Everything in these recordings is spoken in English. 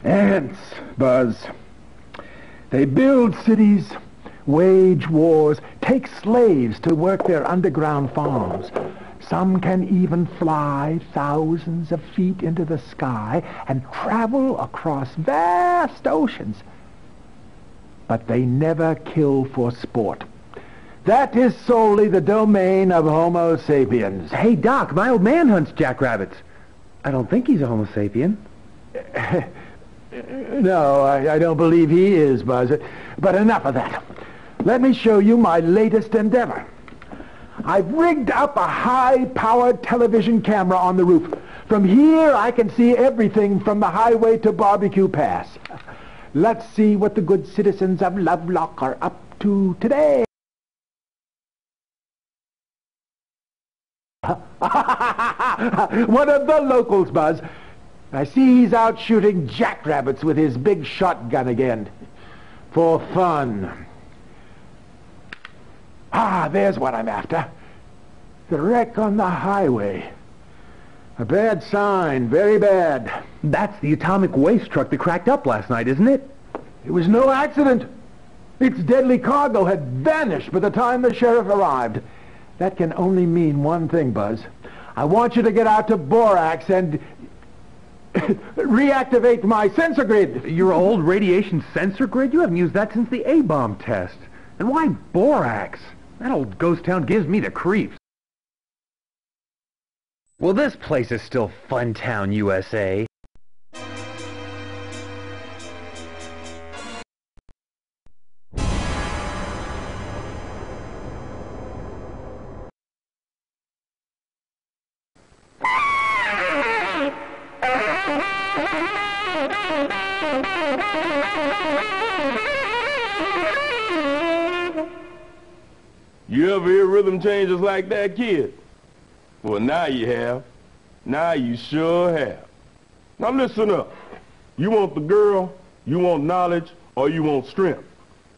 Ants, Buzz. They build cities, wage wars, take slaves to work their underground farms. Some can even fly thousands of feet into the sky and travel across vast oceans. But they never kill for sport. That is solely the domain of Homo sapiens. Hey, Doc, my old man hunts jackrabbits. I don't think he's a Homo sapien. No, I don't believe he is, Buzz. But enough of that. Let me show you my latest endeavor. I've rigged up a high-powered television camera on the roof. From here, I can see everything from the highway to Barbecue Pass. Let's see what the good citizens of Lovelock are up to today. One of the locals, Buzz. I see he's out shooting jackrabbits with his big shotgun again. For fun. Ah, there's what I'm after. The wreck on the highway. A bad sign, very bad. That's the atomic waste truck that cracked up last night, isn't it? It was no accident. Its deadly cargo had vanished by the time the sheriff arrived. That can only mean one thing, Buzz. I want you to get out to Borax and reactivate my sensor grid. Your old radiation sensor grid? You haven't used that since the A-bomb test. And why Borax? That old ghost town gives me the creeps. Well, this place is still Funtown, USA. You ever hear rhythm changes like that, kid? Well, now you have. Now you sure have. Now listen up. You want the girl, you want knowledge, or you want strength?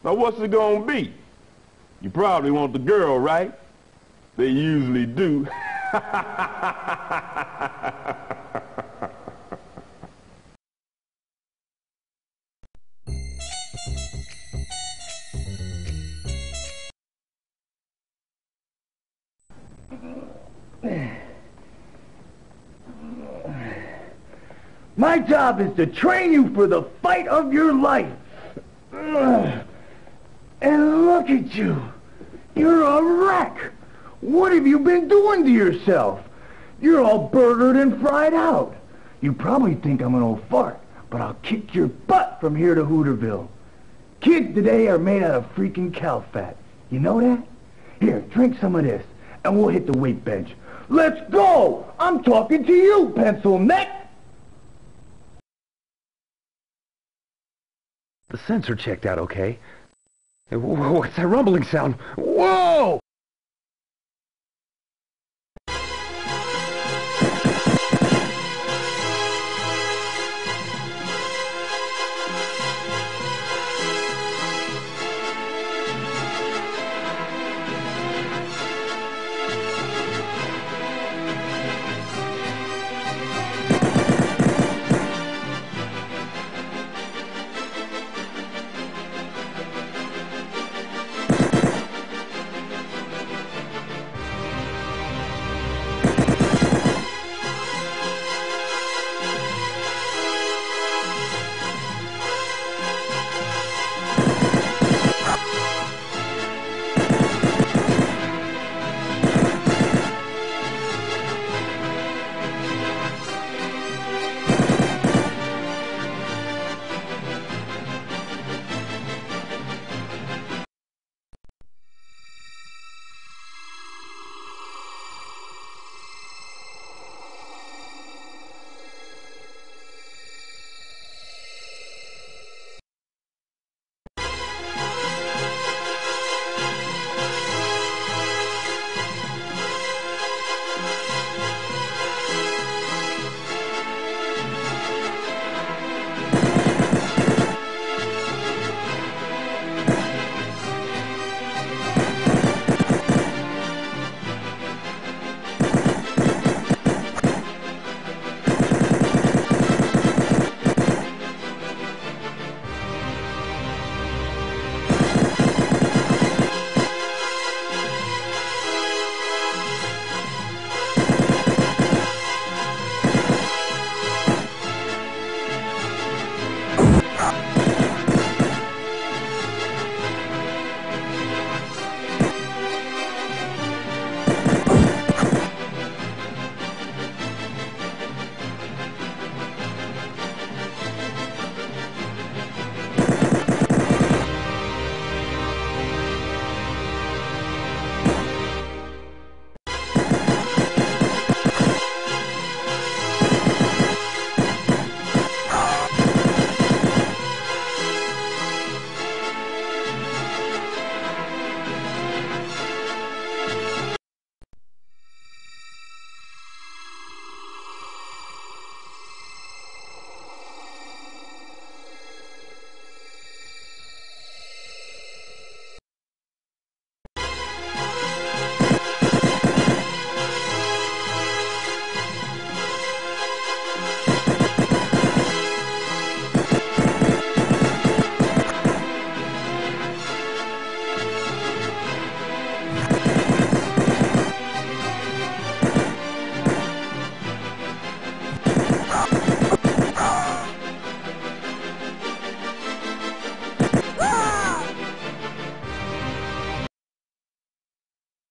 Now what's it gonna be? You probably want the girl, right? They usually do. My job is to train you for the fight of your life. And look at you. You're a wreck. What have you been doing to yourself? You're all burgered and fried out. You probably think I'm an old fart, but I'll kick your butt from here to Hooterville. Kids today are made out of freaking cow fat. You know that? Here, drink some of this, and we'll hit the weight bench. Let's go! I'm talking to you, pencil neck! The sensor checked out okay. What's that rumbling sound? Whoa!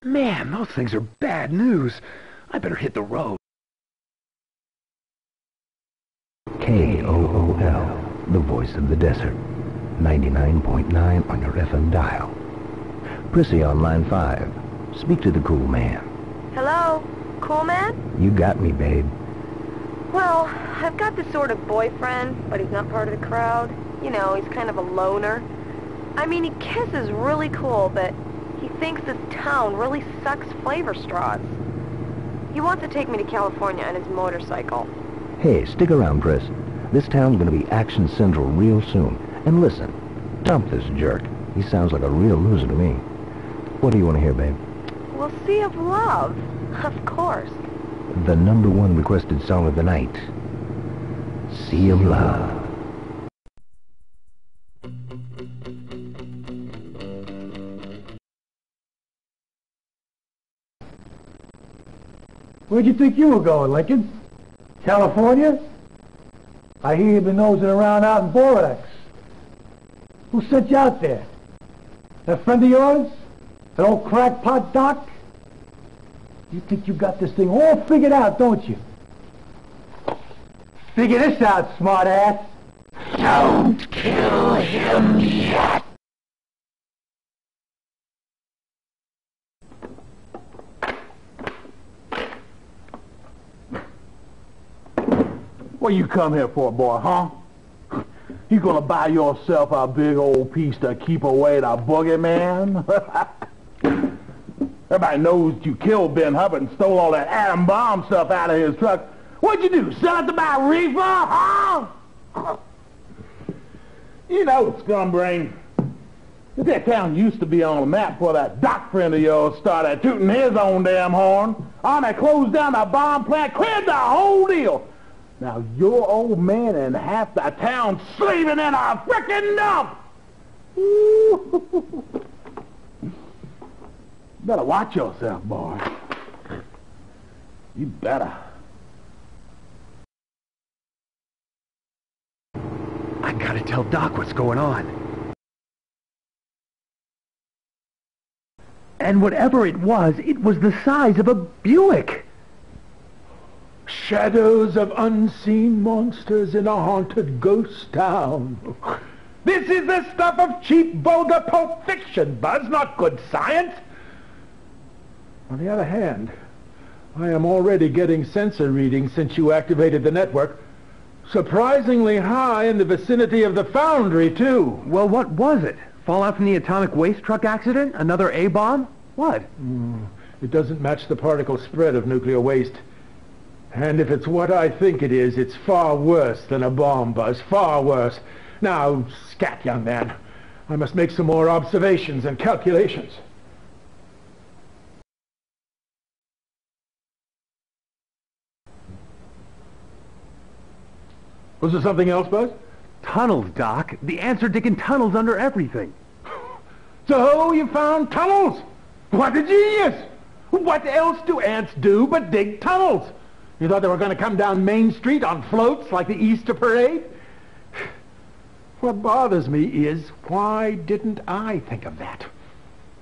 Man, those things are bad news. I better hit the road. KOOL, the voice of the desert. 99.9 on your FM dial. Prissy on line 5. Speak to the cool man. Hello? Cool man? You got me, babe. Well, I've got this sort of boyfriend, but he's not part of the crowd. You know, he's kind of a loner. I mean, he kisses really cool, but he thinks this town really sucks flavor straws. He wants to take me to California on his motorcycle. Hey, stick around, Priss. This town's gonna be action central real soon. And listen, dump this jerk. He sounds like a real loser to me. What do you want to hear, babe? Well, Sea of Love. Of course. The #1 requested song of the night. Sea of Love. Where'd you think you were going, Lincoln? California? I hear you've been nosing around out in Borax. Who sent you out there? That friend of yours? That old crackpot doc? You think you got this thing all figured out, don't you? Figure this out, smartass. Don't kill him yet. What you come here for, boy, huh? You gonna buy yourself a big old piece to keep away the boogeyman? Everybody knows you killed Ben Hubbard and stole all that atom bomb stuff out of his truck. What'd you do, sell it to buy reefer, huh? You know, Scumbrain, that town used to be on the map before that doc friend of yours started tooting his own damn horn. They closed down the bomb plant, cleared the whole deal. Now, your old man and half the town sleeping in a frickin' dump! Better watch yourself, boy. You better. I gotta tell Doc what's going on. And whatever it was the size of a Buick. Shadows of unseen monsters in a haunted ghost town. This is the stuff of cheap, vulgar pulp fiction, Buzz, not good science. On the other hand, I am already getting sensor readings since you activated the network. Surprisingly high in the vicinity of the foundry, too. Well, what was it? Fallout from the atomic waste truck accident? Another A-bomb? What? It doesn't match the particle spread of nuclear waste. And if it's what I think it is, it's far worse than a bomb, Buzz. Far worse. Now, scat, young man. I must make some more observations and calculations. Was there something else, Buzz? Tunnels, Doc. The answer digging tunnels under everything. So you found tunnels? What a genius! What else do ants do but dig tunnels? You thought they were going to come down Main Street on floats like the Easter parade? What bothers me is, why didn't I think of that?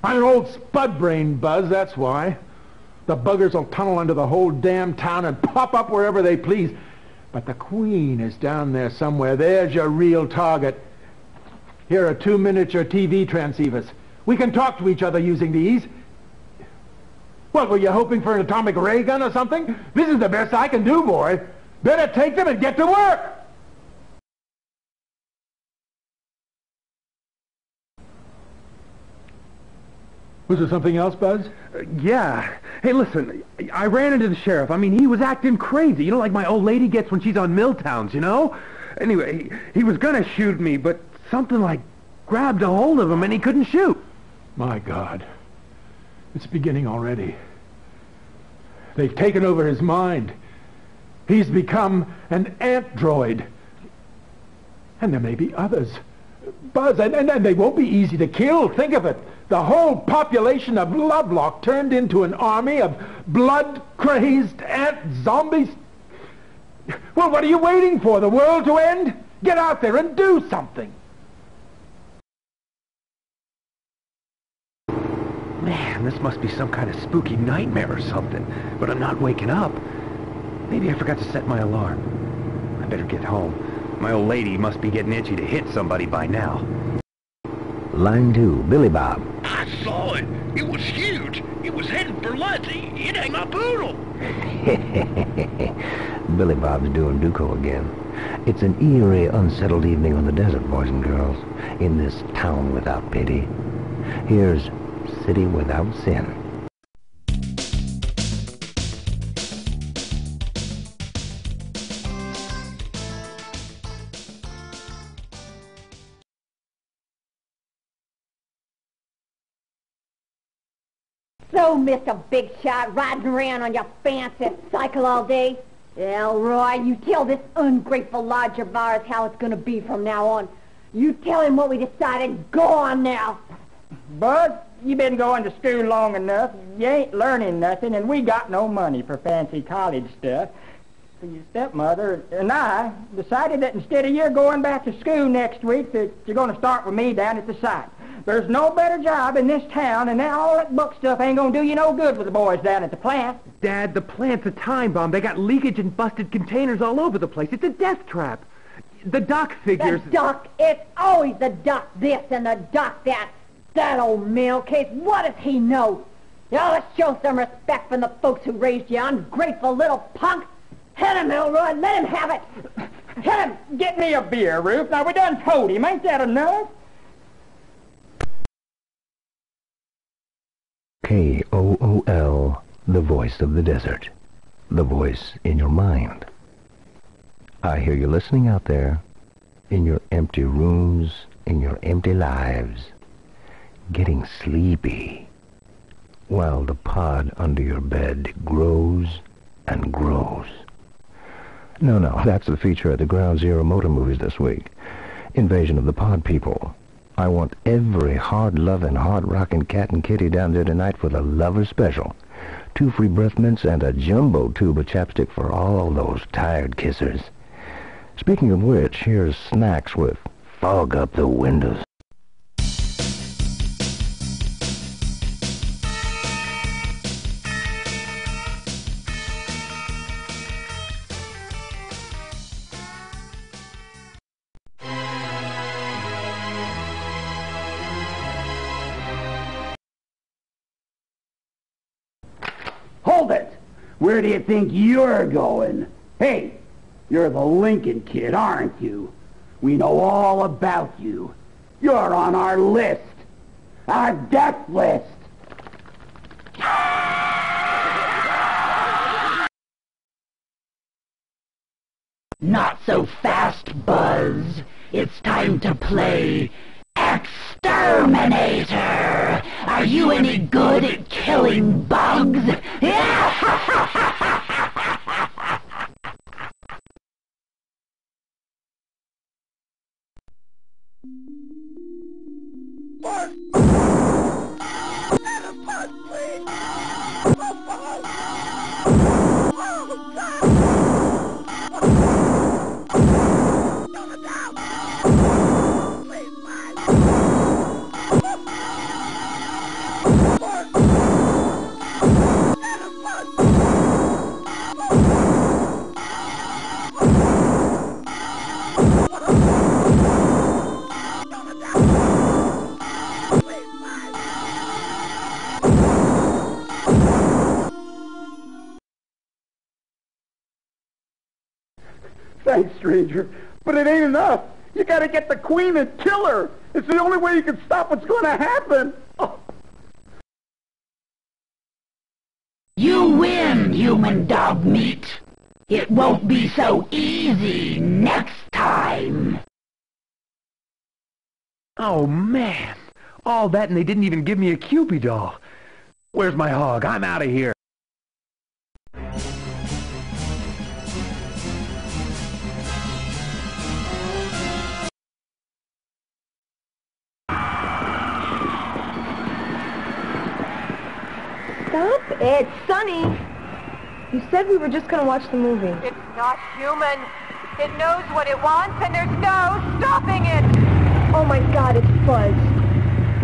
I'm an old spud brain, Buzz, that's why. The buggers will tunnel under the whole damn town and pop up wherever they please. But the Queen is down there somewhere. There's your real target. Here are 2 miniature TV transceivers. We can talk to each other using these. What, were you hoping for an atomic ray gun or something? This is the best I can do, boy. Better take them and get to work. Was there something else, Buzz? Yeah. Hey, listen, I ran into the sheriff. I mean, he was acting crazy. You know, like my old lady gets when she's on Milltowns, you know? Anyway, he was gonna shoot me, but something like grabbed a hold of him and he couldn't shoot. My God. It's beginning already. They've taken over his mind. He's become an ant droid. And there may be others. Buzz, and they won't be easy to kill. Think of it. The whole population of Lovelock turned into an army of blood-crazed ant zombies. Well, what are you waiting for? The world to end? Get out there and do something. Man, this must be some kind of spooky nightmare or something. But I'm not waking up. Maybe I forgot to set my alarm. I better get home. My old lady must be getting itchy to hit somebody by now. Line 2, Billy Bob. I saw it. It was huge. It was heading for Lutzy. It ain't my poodle. Billy Bob's doing Duco again. It's an eerie, unsettled evening on the desert, boys and girls, in this town without pity. Here's City Without Sin. So, Mr. Big Shot, riding around on your fancy cycle all day? Elroy, you tell this ungrateful lodger of ours how it's going to be from now on. You tell him what we decided. Go on now. Bud, you been going to school long enough. You ain't learning nothing, and we got no money for fancy college stuff. So your stepmother and I decided that instead of you going back to school next week, that you're going to start with me down at the site. There's no better job in this town, and now all that book stuff ain't going to do you no good with the boys down at the plant. Dad, the plant's a time bomb. They got leakage and busted containers all over the place. It's a death trap. The doc figures... The doc, it's always the doc this and the doc that. That old mail case, what does he know? Now let's show some respect from the folks who raised you, ungrateful little punk. Hit him, Elroy, let him have it. Hit him. Get me a beer, Ruth. Now, we done told him. Ain't that enough? KOOL, the voice of the desert. The voice in your mind. I hear you listening out there, in your empty rooms, in your empty lives, getting sleepy, while the pod under your bed grows and grows. No, that's the feature at the Ground Zero Motor Movies this week. Invasion of the Pod People. I want every hard-loving, hard-rocking cat and kitty down there tonight for the Lover Special. 2 free breath mints and a jumbo tube of chapstick for all those tired kissers. Speaking of which, here's snacks with Fog Up the Windows. Hold it! Where do you think you're going? Hey, you're the Lincoln kid, aren't you? We know all about you. You're on our list. Our death list. Not so fast, Buzz. It's time to play Exterminator. Are you any good at killing bugs? Thanks, stranger, but it ain't enough. You gotta get the queen and kill her. It's the only way you can stop what's gonna happen. Oh. You win, human dog meat. It won't be so easy next time. Oh, man. All that and they didn't even give me a Cupid doll. Where's my hog? I'm out of here. Stop it, Sonny. You said we were just going to watch the movie. It's not human. It knows what it wants, and there's no stopping it. Oh, my God, it's Buzz.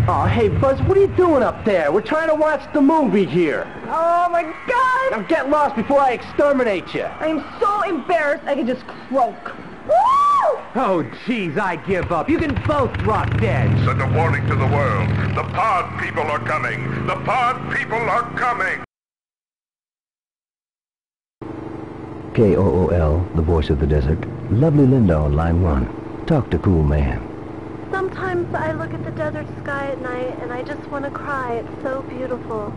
Oh, hey, Buzz, what are you doing up there? We're trying to watch the movie here. Oh, my God! Now get lost before I exterminate you. I'm so embarrassed I could just croak. Woo! Oh, jeez, I give up. You can both drop dead. Send a warning to the world. The pod people are coming. The pod people are coming. KOOL, the voice of the desert. Lovely Linda on line 1. Talk to Cool Man. Sometimes I look at the desert sky at night and I just want to cry. It's so beautiful.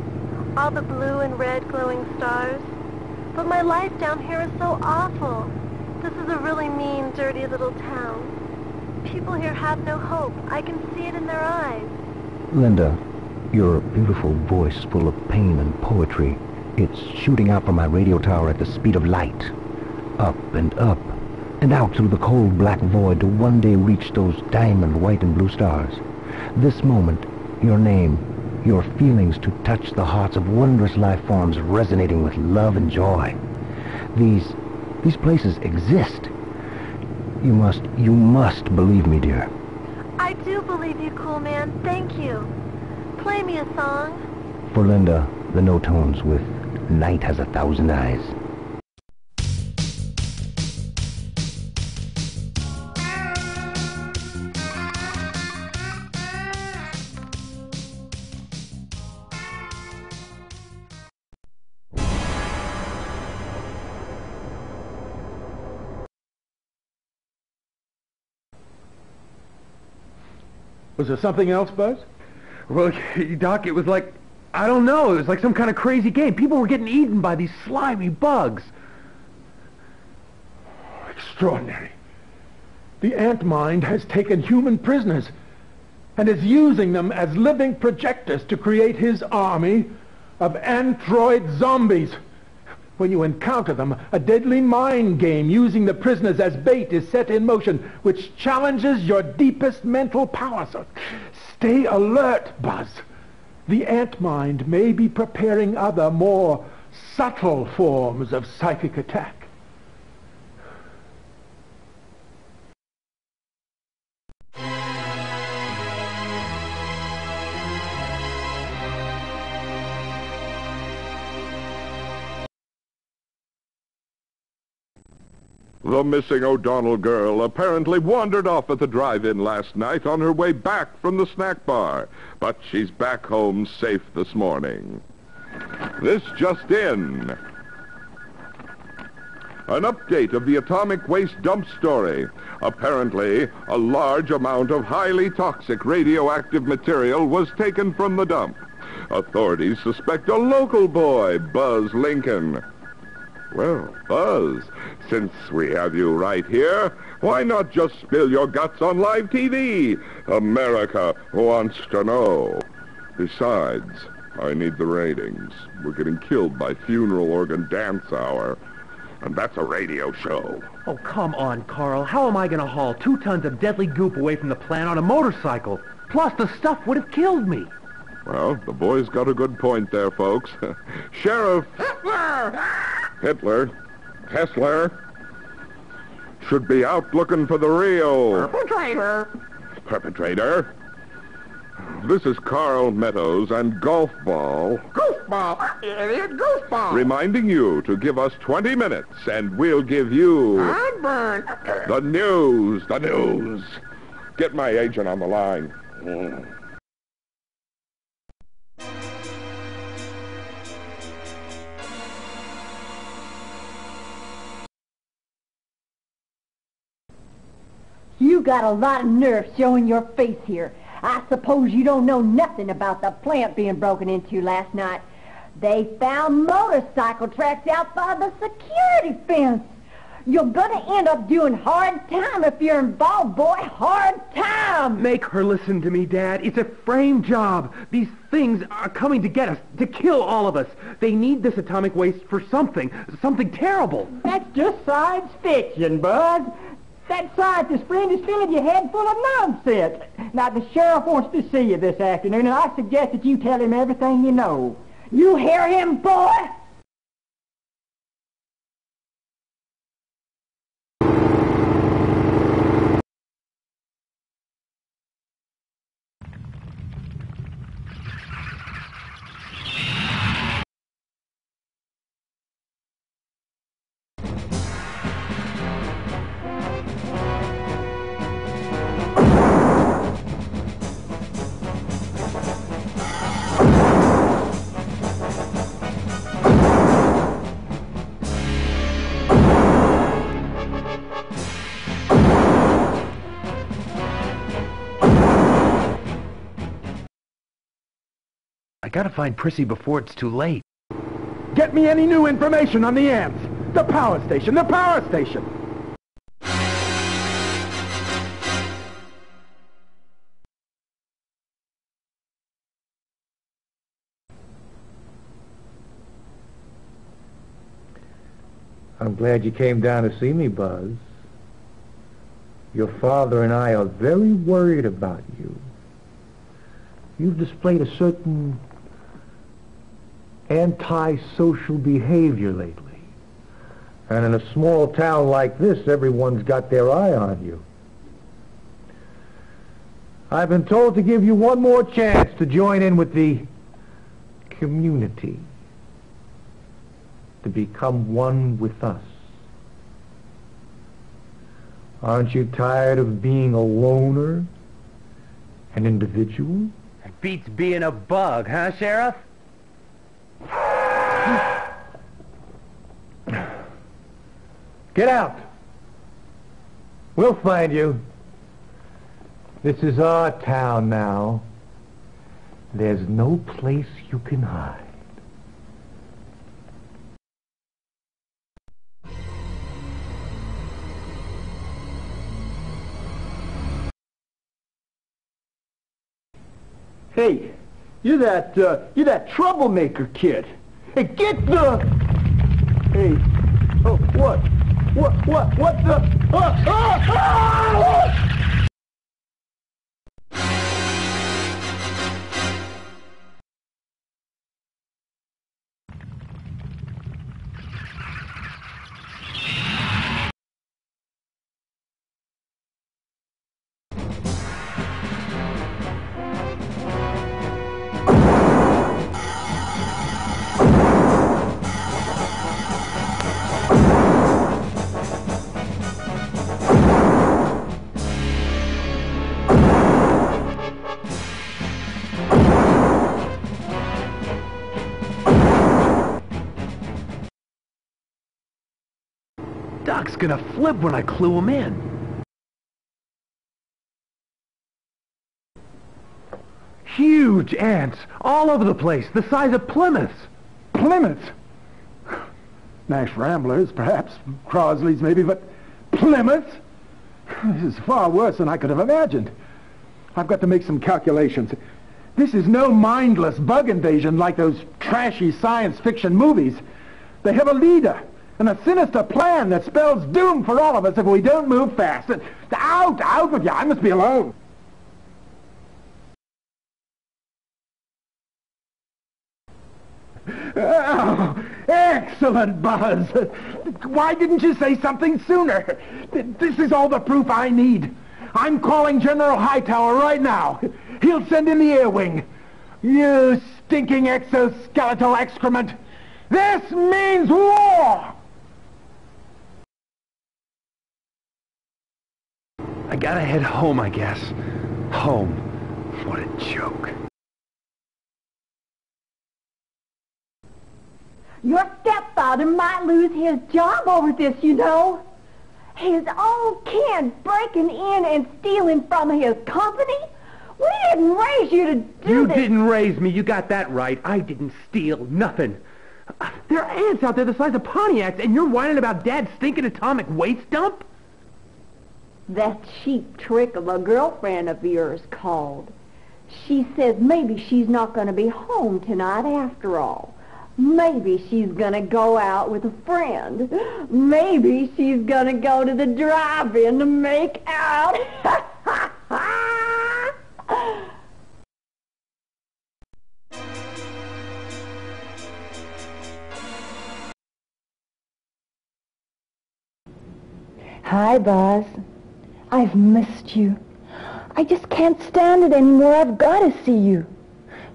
All the blue and red glowing stars. But my life down here is so awful. This is a really mean, dirty little town. People here have no hope. I can see it in their eyes. Linda, your beautiful voice full of pain and poetry, it's shooting out from my radio tower at the speed of light. Up and out through the cold black void to one day reach those diamond white and blue stars. This moment, your name, your feelings to touch the hearts of wondrous life forms resonating with love and joy. These places exist. You must believe me, dear. I do believe you, Cool Man. Thank you. Play me a song. For Linda, the no tones with Night Has 1,000 Eyes. Was there something else, Buzz? Well, Doc, it was like, I don't know, it was like some kind of crazy game. People were getting eaten by these slimy bugs. Extraordinary. The ant mind has taken human prisoners and is using them as living projectors to create his army of android zombies. When you encounter them, a deadly mind game using the prisoners as bait is set in motion, which challenges your deepest mental power. So stay alert, Buzz. The ant mind may be preparing other, more subtle forms of psychic attack. The missing O'Donnell girl apparently wandered off at the drive-in last night on her way back from the snack bar, but she's back home safe this morning. This just in. An update of the atomic waste dump story. Apparently, a large amount of highly toxic radioactive material was taken from the dump. Authorities suspect a local boy, Buzz Lincoln. Well, Buzz, since we have you right here, why not just spill your guts on live TV? America wants to know. Besides, I need the ratings. We're getting killed by funeral organ dance hour. And that's a radio show. Oh, come on, Carl. How am I going to haul 2 tons of deadly goop away from the plant on a motorcycle? Plus, the stuff would have killed me. Well, the boy's got a good point there, folks. Sheriff Hitler, Hessler, should be out looking for the real perpetrator. This is Carl Meadows and Golf Ball. Goofball, idiot, goofball. Reminding you to give us 20 minutes, and we'll give you the news. Get my agent on the line. You got a lot of nerve showing your face here. I suppose you don't know nothing about the plant being broken into last night. They found motorcycle tracks outside the security fence. You're gonna end up doing hard time if you're involved, boy. Hard time! Make her listen to me, Dad. It's a frame job. These things are coming to get us, to kill all of us. They need this atomic waste for something terrible. That's just science fiction, Buzz. That scientist friend is filling your head full of nonsense. Now, the sheriff wants to see you this afternoon, and I suggest that you tell him everything you know. You hear him, boy? I gotta find Prissy before it's too late. Get me any new information on the ants. The power station, the power station. I'm glad you came down to see me, Buzz. Your father and I are very worried about you. You've displayed a certain anti-social behavior lately. And in a small town like this, everyone's got their eye on you. I've been told to give you one more chance to join in with the community, to become one with us. Aren't you tired of being a loner, an individual? It beats being a bug, huh, Sheriff? Get out! We'll find you. This is our town now. There's no place you can hide. Hey, you're that troublemaker kid. Hey, get the... Hey, oh, what the... Doc's gonna flip when I clue him in. Huge ants, all over the place, the size of Plymouths. Plymouth? Nash Ramblers, perhaps. Crosley's maybe, but Plymouth? This is far worse than I could have imagined. I've got to make some calculations. This is no mindless bug invasion like those trashy science fiction movies. They have a leader and a sinister plan that spells doom for all of us if we don't move fast. Out with you. I must be alone. Oh, excellent, Buzz. Why didn't you say something sooner? This is all the proof I need. I'm calling General Hightower right now. He'll send in the air wing. You stinking exoskeletal excrement. This means war! I gotta head home, I guess. Home. What a joke. Your stepfather might lose his job over this, you know. His own kid breaking in and stealing from his company? We didn't raise you to do this. You didn't raise me, you got that right. I didn't steal nothing. There are ants out there the size of Pontiacs, and you're whining about Dad's stinking atomic waste dump? That cheap trick of a girlfriend of yours called. She says maybe she's not going to be home tonight after all. Maybe she's going to go out with a friend. Maybe she's going to go to the drive-in to make out. Hi, Buzz. I've missed you. I just can't stand it anymore. I've got to see you.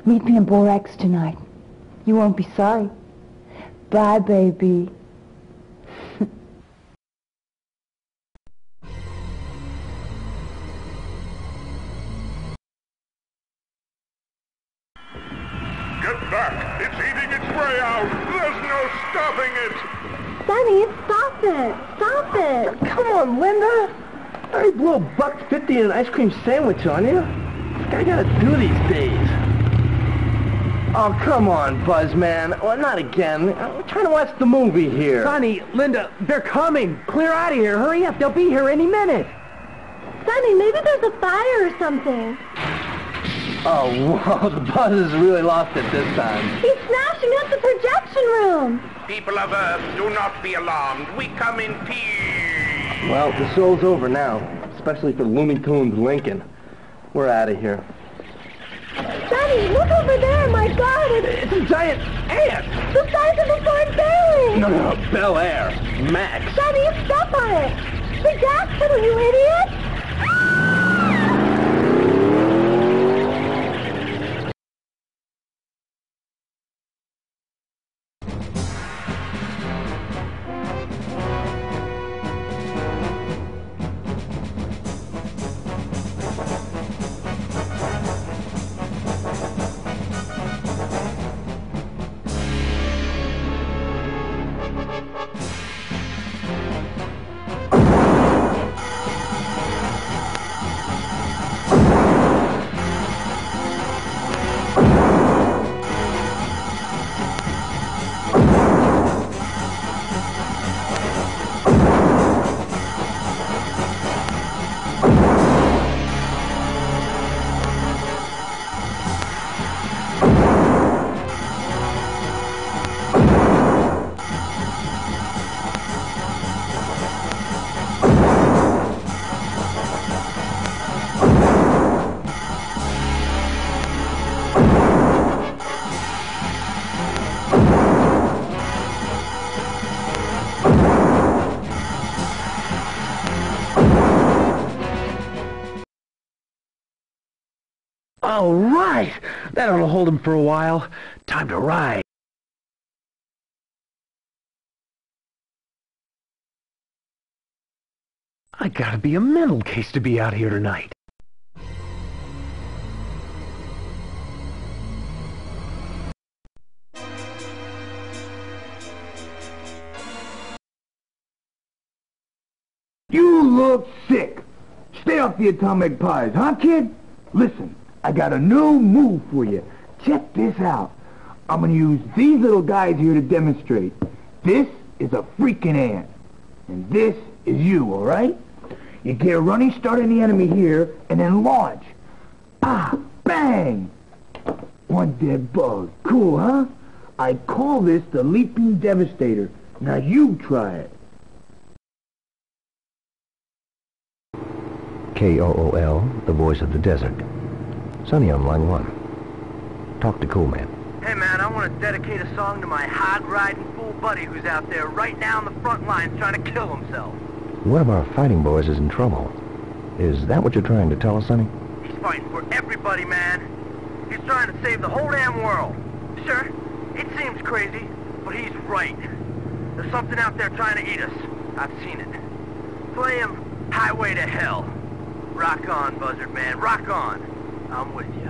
Meet me in Borax tonight. You won't be sorry. Bye, baby. Get back! It's eating its way out! There's no stopping it! Sonny, stop it! Stop it! Come on, Linda. I blow $1.50 and an ice cream sandwich on you. I gotta do these days. Oh, come on, Buzz, man. Well, not again. I'm trying to watch the movie here. Sonny, Linda, they're coming. Clear out of here. Hurry up. They'll be here any minute. Sonny, maybe there's a fire or something. Oh, whoa, Buzz has really lost it this time. He's smashing up the projection room. People of Earth, do not be alarmed. We come in peace. Well, the show's over now, especially for Looney Tunes Lincoln. We're out of here. Sonny, look over there. My God, it's a giant ant. The size of a Ford Bailey. No, Bel Air. Max. Sonny, you step on it. The gas pedal, you idiot. All right. That ought to hold him for a while. Time to ride. I gotta be a mental case to be out here tonight. You look sick. Stay off the atomic pies, huh, kid? Listen, I got a new move for you. Check this out. I'm gonna use these little guys here to demonstrate. This is a freaking ant. And this is you, all right? You get a running start on the enemy here, and then launch. Ah, bang! One dead bug. Cool, huh? I call this the Leaping Devastator. Now you try it. KOOL, the voice of the desert. Sonny on line 1. Talk to Cool Man. Hey man, I want to dedicate a song to my hog-riding fool buddy who's out there right now on the front lines trying to kill himself. One of our fighting boys is in trouble. Is that what you're trying to tell us, Sonny? He's fighting for everybody, man. He's trying to save the whole damn world. Sure, it seems crazy, but he's right. There's something out there trying to eat us. I've seen it. Play him Highway to Hell. Rock on, Buzzard Man, rock on. I'm with you.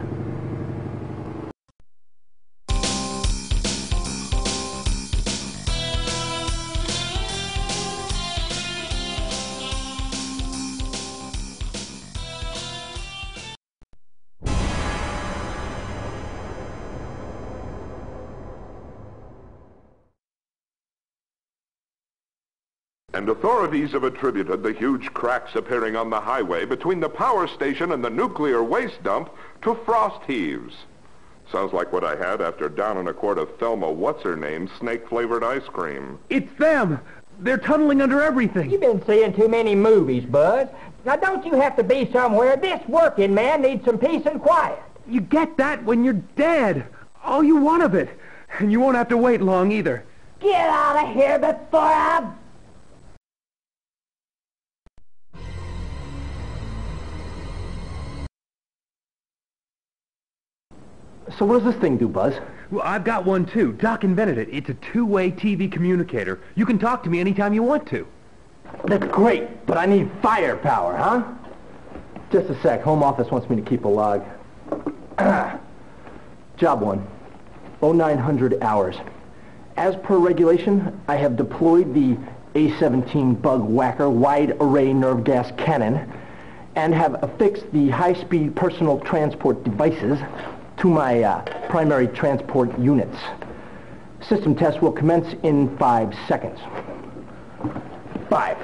And authorities have attributed the huge cracks appearing on the highway between the power station and the nuclear waste dump to frost heaves. Sounds like what I had after downing a quart of Thelma What's-Her-Name snake-flavored ice cream. It's them! They're tunneling under everything. You've been seeing too many movies, Buzz. Now, don't you have to be somewhere? This working man needs some peace and quiet. You get that when you're dead. All you want of it. And you won't have to wait long either. Get out of here before I... So what does this thing do, Buzz? Well, I've got one too. Doc invented it. It's a two-way TV communicator. You can talk to me anytime you want to. That's great, but I need firepower, huh? Just a sec. Home office wants me to keep a log. Job 1. 0900 hours. As per regulation, I have deployed the A-17 Bug Whacker Wide Array Nerve Gas Cannon and have affixed the high-speed personal transport devices to my primary transport units. System test will commence in 5 seconds. 5,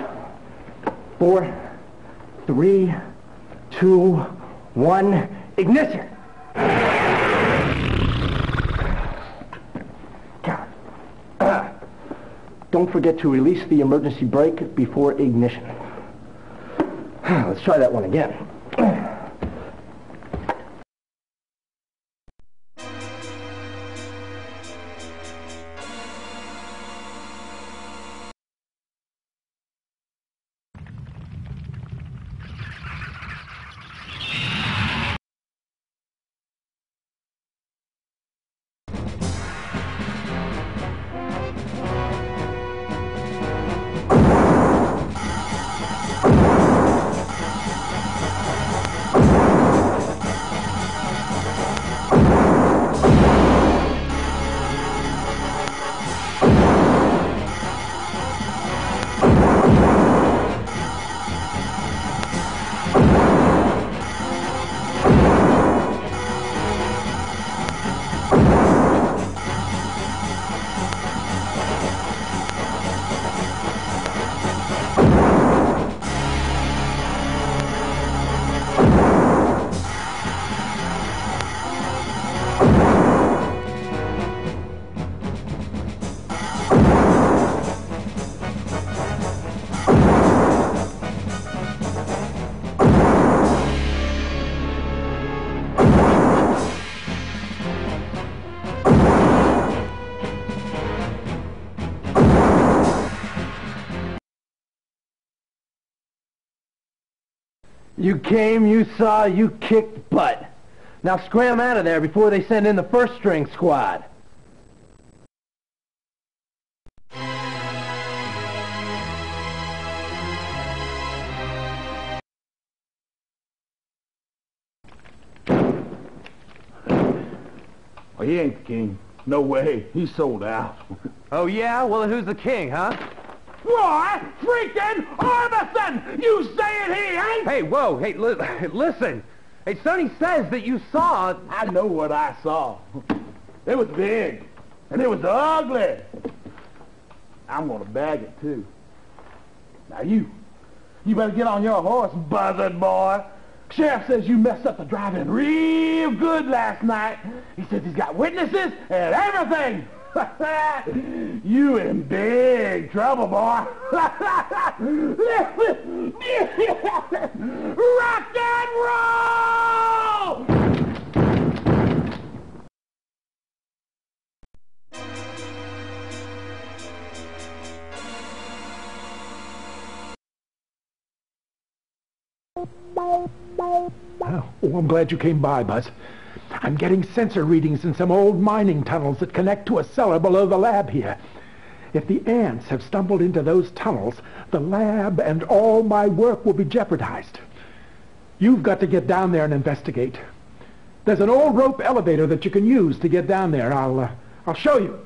4, 3, 2, 1, ignition! Don't forget to release the emergency brake before ignition. Let's try that one again. You came, you saw, you kicked butt. Now scram out of there before they send in the first string squad. Well, he ain't the king. No way. He's sold out. Oh, yeah? Well, then who's the king, huh? Why, freaking Armisen! You saying he ain't? Hey, whoa, hey, listen. Hey, Sonny says that you saw... I know what I saw. It was big, and it was ugly. I'm gonna bag it, too. Now you better get on your horse, buzzard boy. Sheriff says you messed up the driving real good last night. He says he's got witnesses and everything. You in big trouble, boy. Rock and roll! Oh, I'm glad you came by, Buzz. I'm getting sensor readings in some old mining tunnels that connect to a cellar below the lab here. If the ants have stumbled into those tunnels, the lab and all my work will be jeopardized. You've got to get down there and investigate. There's an old rope elevator that you can use to get down there. I'll show you.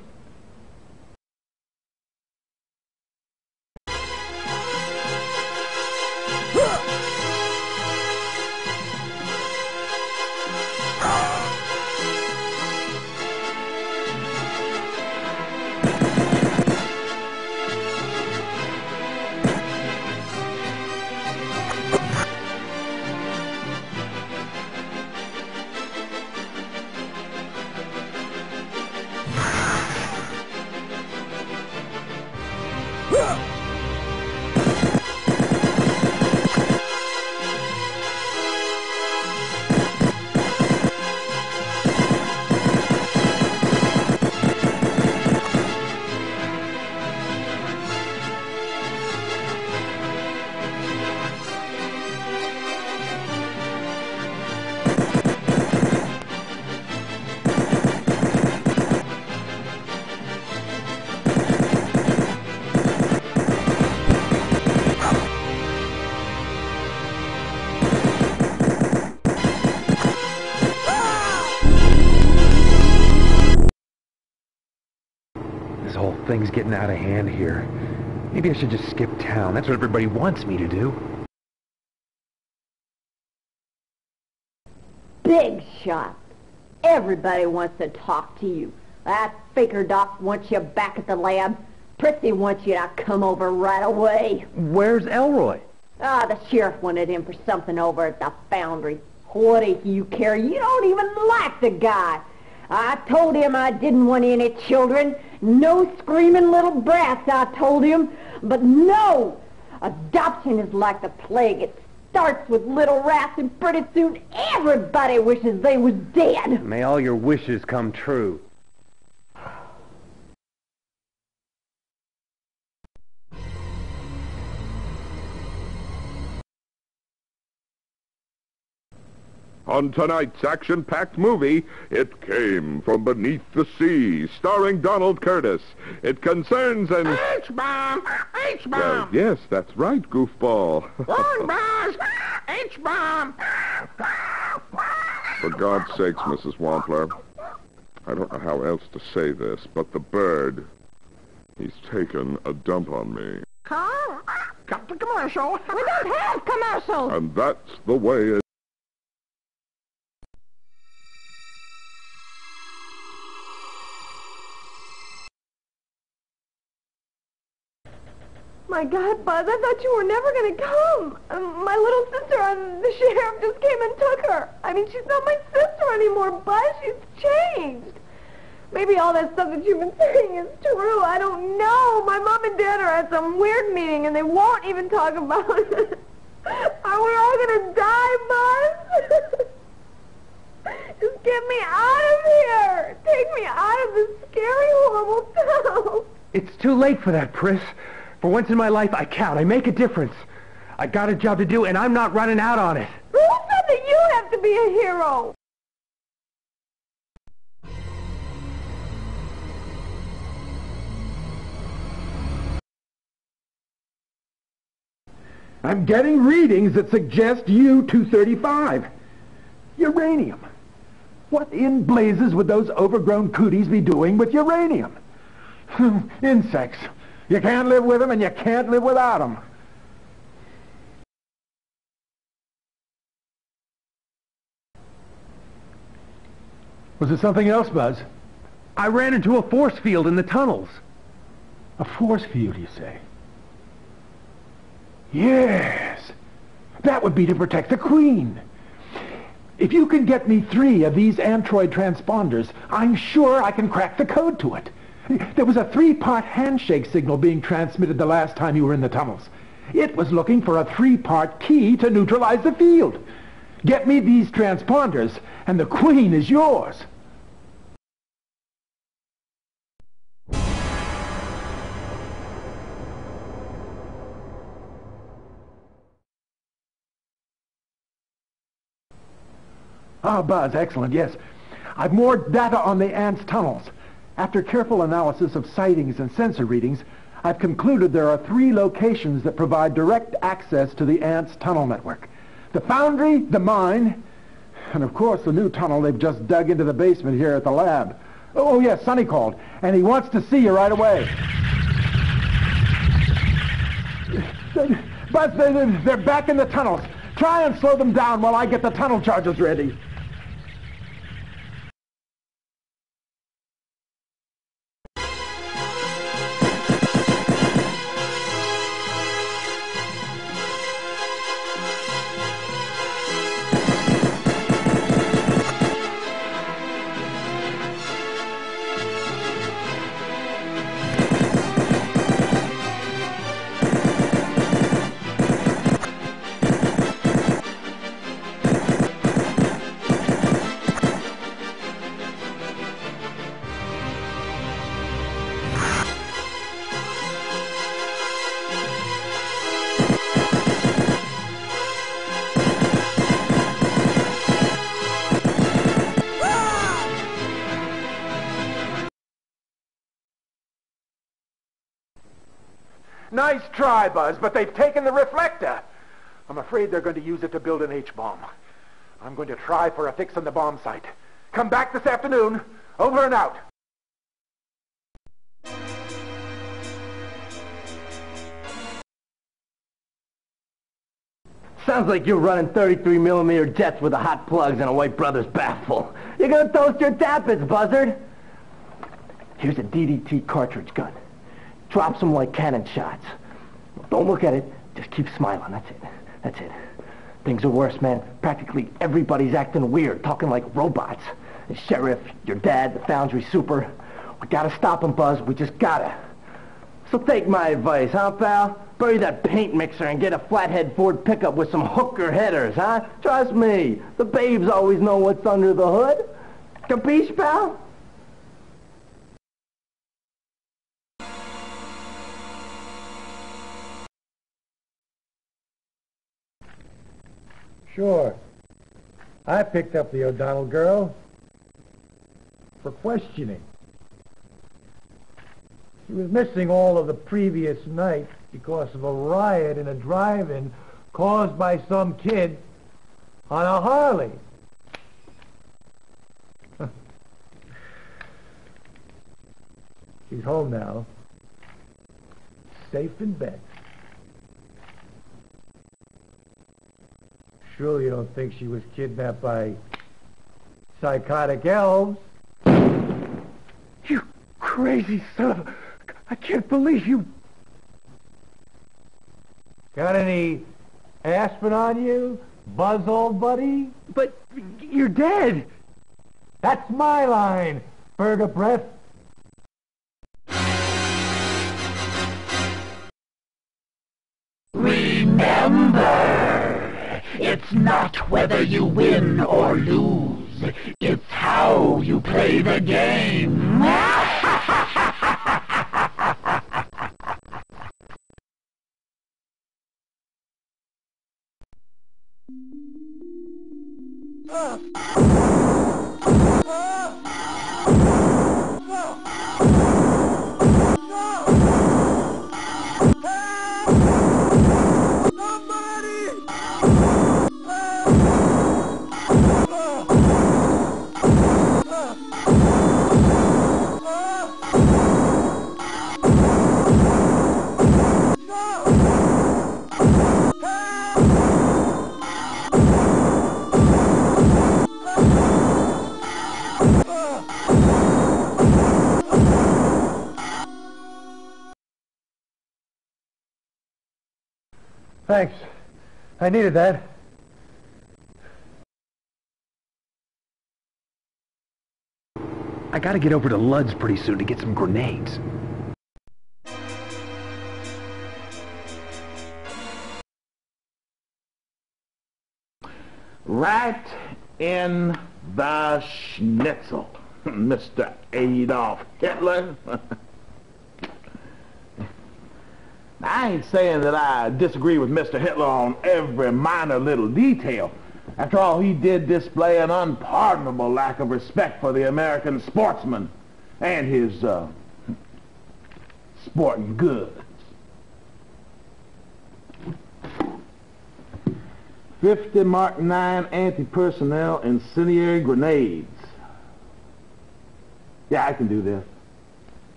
This whole thing's getting out of hand here. Maybe I should just skip town. That's what everybody wants me to do. Big shot. Everybody wants to talk to you. That faker doc wants you back at the lab. Prissy wants you to come over right away. Where's Elroy? The sheriff wanted him for something over at the foundry. What do you care? You don't even like the guy. I told him I didn't want any children. No screaming little brats, I told him. But no! Adoption is like the plague. It starts with little rats, and pretty soon everybody wishes they was dead. May all your wishes come true. On tonight's action-packed movie, It Came From Beneath the Sea, starring Donald Curtis. It concerns an... H-bomb! H-bomb! Well, yes, that's right, goofball. Long boss! H-bomb! For God's sakes, Mrs. Wampler, I don't know how else to say this, but the bird, he's taken a dump on me. Carl, cut the commercial. We don't have commercials. And that's the way it... My God, Buzz, I thought you were never going to come. My little sister and the sheriff just came and took her. I mean, she's not my sister anymore, Buzz. She's changed. Maybe all that stuff that you've been saying is true. I don't know. My mom and dad are at some weird meeting, and they won't even talk about it. Are we all going to die, Buzz? Just get me out of here. Take me out of this scary, horrible town. It's too late for that, Pris. For once in my life, I count. I make a difference. I got a job to do, and I'm not running out on it. Who said that you have to be a hero? I'm getting readings that suggest U-235. Uranium. What in blazes would those overgrown cooties be doing with uranium? Insects. You can't live with them, and you can't live without them. Was there something else, Buzz? I ran into a force field in the tunnels. A force field, you say? Yes. That would be to protect the Queen. If you can get me 3 of these Android transponders, I'm sure I can crack the code to it. There was a 3-part handshake signal being transmitted the last time you were in the tunnels. It was looking for a 3-part key to neutralize the field. Get me these transponders, and the Queen is yours. Ah, Buzz, excellent, yes. I've more data on the ants' tunnels. After careful analysis of sightings and sensor readings, I've concluded there are 3 locations that provide direct access to the ants' tunnel network. The foundry, the mine, and of course the new tunnel they've just dug into the basement here at the lab. Oh yes, Sonny called, and he wants to see you right away. But they're back in the tunnels. Try and slow them down while I get the tunnel charges ready. Nice try, Buzz, but they've taken the reflector. I'm afraid they're going to use it to build an H-bomb. I'm going to try for a fix on the bomb site. Come back this afternoon. Over and out. Sounds like you're running 33mm jets with the hot plugs and a White Brothers baffle. You're gonna toast your tappets, buzzard. Here's a DDT cartridge gun. Drops them like cannon shots. Don't look at it. Just keep smiling. That's it. That's it. Things are worse, man. Practically everybody's acting weird, talking like robots. The sheriff, your dad, the foundry super. We gotta stop them, Buzz. We just gotta. So take my advice, huh, pal? Bury that paint mixer and get a flathead Ford pickup with some hooker headers, huh? Trust me, the babes always know what's under the hood. Capiche, pal? Sure. I picked up the O'Donnell girl for questioning. She was missing all of the previous night because of a riot in a drive-in caused by some kid on a Harley. She's home now, safe in bed. Surely you don't think she was kidnapped by psychotic elves? You crazy son of a... I can't believe you... Got any aspirin on you, Buzz, old buddy? But you're dead. That's my line, Burger Breath. Remember, it's not whether you win or lose. It's how you play the game. Thanks. I needed that. I gotta get over to Ludd's pretty soon to get some grenades. Right in the schnitzel, Mr. Adolf Hitler. I ain't saying that I disagree with Mr. Hitler on every minor little detail. After all, he did display an unpardonable lack of respect for the American sportsman and his sporting goods. 50 Mark 9 anti-personnel incendiary grenades. Yeah, I can do this.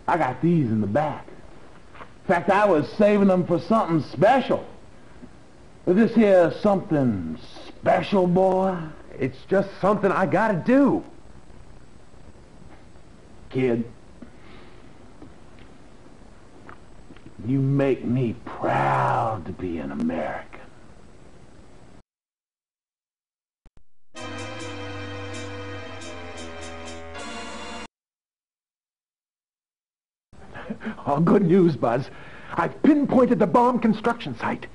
I got these in the back. In fact, I was saving them for something special. Is this here something special, boy? It's just something I gotta do. Kid, you make me proud to be an American. Oh, good news, Buzz. I've pinpointed the bomb construction site.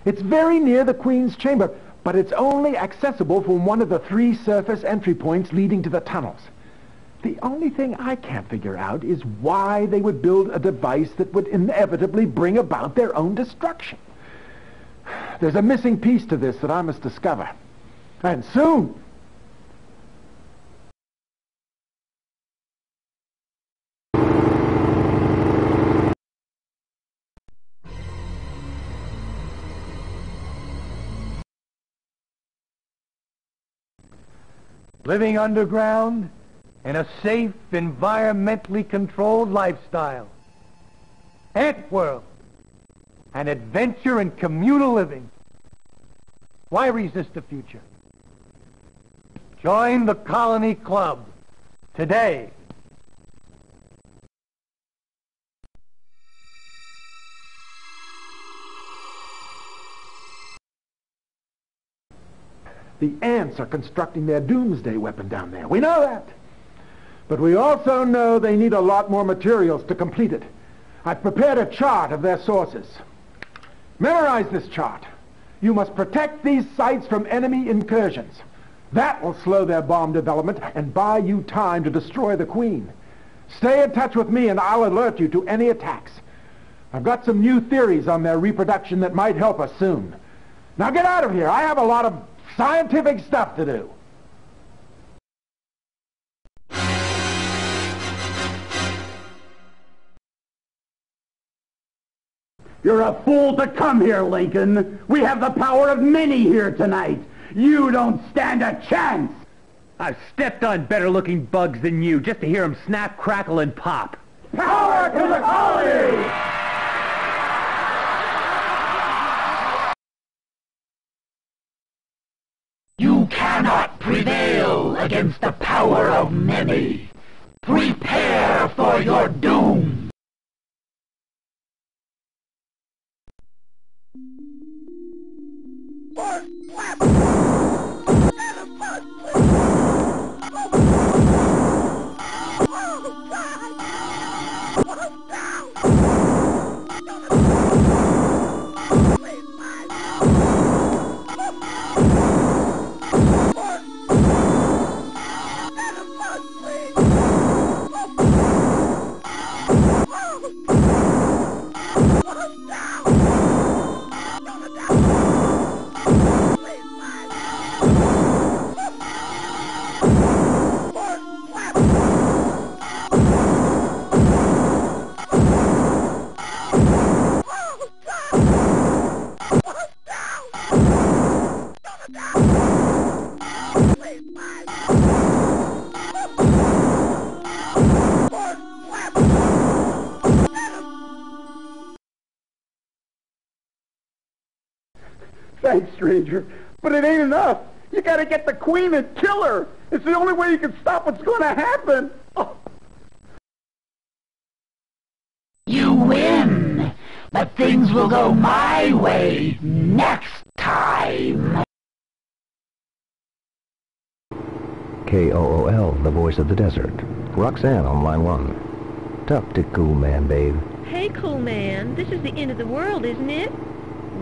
It's very near the Queen's Chamber, but it's only accessible from one of the 3 surface entry points leading to the tunnels. The only thing I can't figure out is why they would build a device that would inevitably bring about their own destruction. There's a missing piece to this that I must discover. And soon. Living underground in a safe, environmentally controlled lifestyle. Ant World, an adventure in communal living. Why resist the future? Join the Colony Club today. The ants are constructing their doomsday weapon down there. We know that. But we also know they need a lot more materials to complete it. I've prepared a chart of their sources. Memorize this chart. You must protect these sites from enemy incursions. That will slow their bomb development and buy you time to destroy the Queen. Stay in touch with me and I'll alert you to any attacks. I've got some new theories on their reproduction that might help us soon. Now get out of here. I have a lot of scientific stuff to do. You're a fool to come here, Lincoln. We have the power of many here tonight. You don't stand a chance. I've stepped on better-looking bugs than you just to hear them snap, crackle, and pop. Power to the colony! You cannot prevail against the power of many. Prepare for your doom. Thanks, stranger. But it ain't enough. You gotta get the Queen and kill her. It's the only way you can stop what's gonna happen. Oh. You win, but things will go my way next time. KOOL, the voice of the desert. Roxanne on line 1. Talk to Cool Man, babe. Hey, Cool Man. This is the end of the world, isn't it?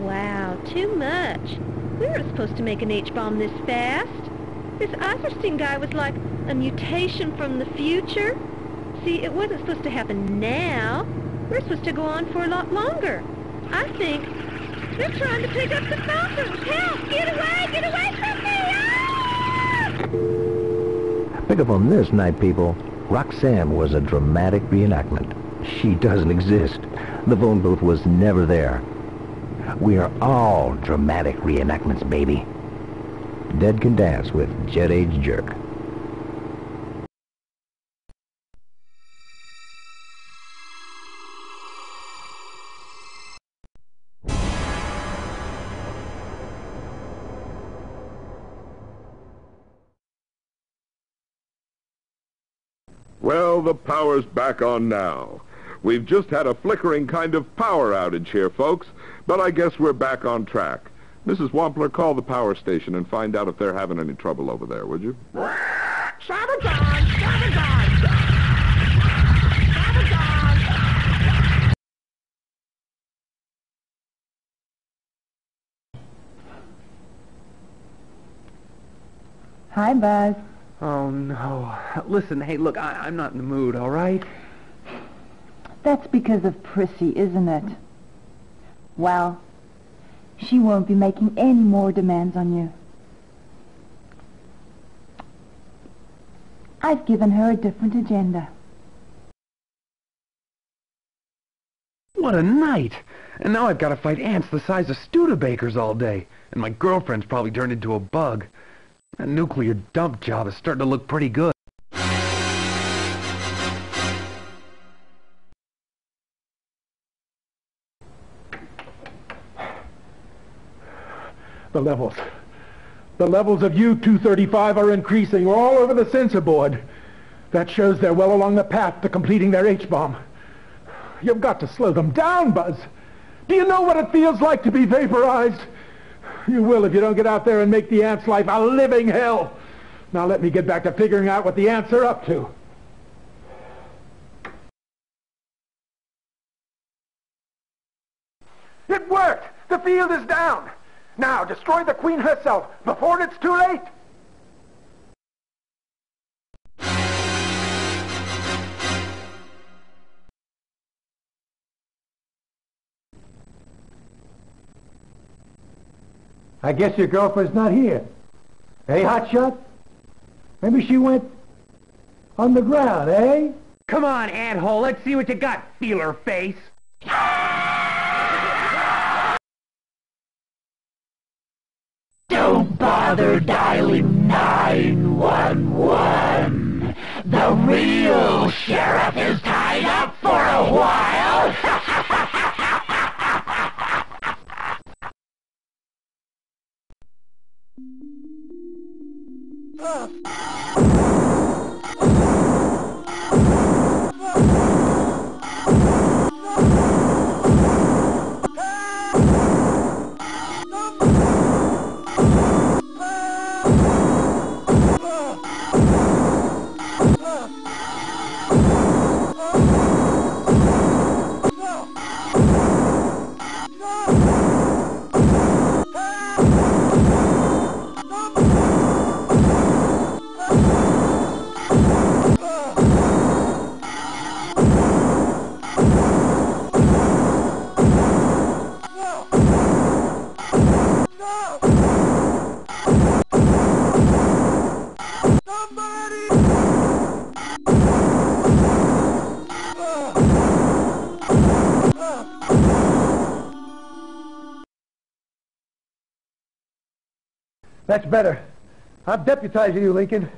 Wow, too much. We weren't supposed to make an H-bomb this fast. This Eiserstein guy was like a mutation from the future. See, it wasn't supposed to happen now. We're supposed to go on for a lot longer. I think they're trying to pick up the Falcons. Help! Get away! Get away from me! Ah! Pick up on this, night people. Roxanne was a dramatic reenactment. She doesn't exist. The phone booth was never there. We are all dramatic reenactments, baby. Dead Can Dance with Jet Age Jerk. Well, the power's back on now. We've just had a flickering kind of power outage here, folks, but I guess we're back on track. Mrs. Wampler, call the power station and find out if they're having any trouble over there, would you? Sabotage! Sabotage! Sabotage! Hi, Buzz. Oh, no. Listen, hey, look, I'm not in the mood, all right? That's because of Prissy, isn't it? Well, she won't be making any more demands on you. I've given her a different agenda. What a night! And now I've got to fight ants the size of Studebakers all day. And my girlfriend's probably turned into a bug. That nuclear dump job is starting to look pretty good. The levels. The levels of U-235 are increasing all over the sensor board. That shows they're well along the path to completing their H-bomb. You've got to slow them down, Buzz. Do you know what it feels like to be vaporized? You will if you don't get out there and make the ants' life a living hell. Now let me get back to figuring out what the ants are up to. It worked! The field is down! Now destroy the Queen herself before it's too late! I guess your girlfriend's not here. Hey, hotshot? Maybe she went on the ground, eh? Come on, anthole, let's see what you got, feeler face. Don't bother dialing 911. The real sheriff is tied up for a while. That's better. I'm deputizing you, Lincoln.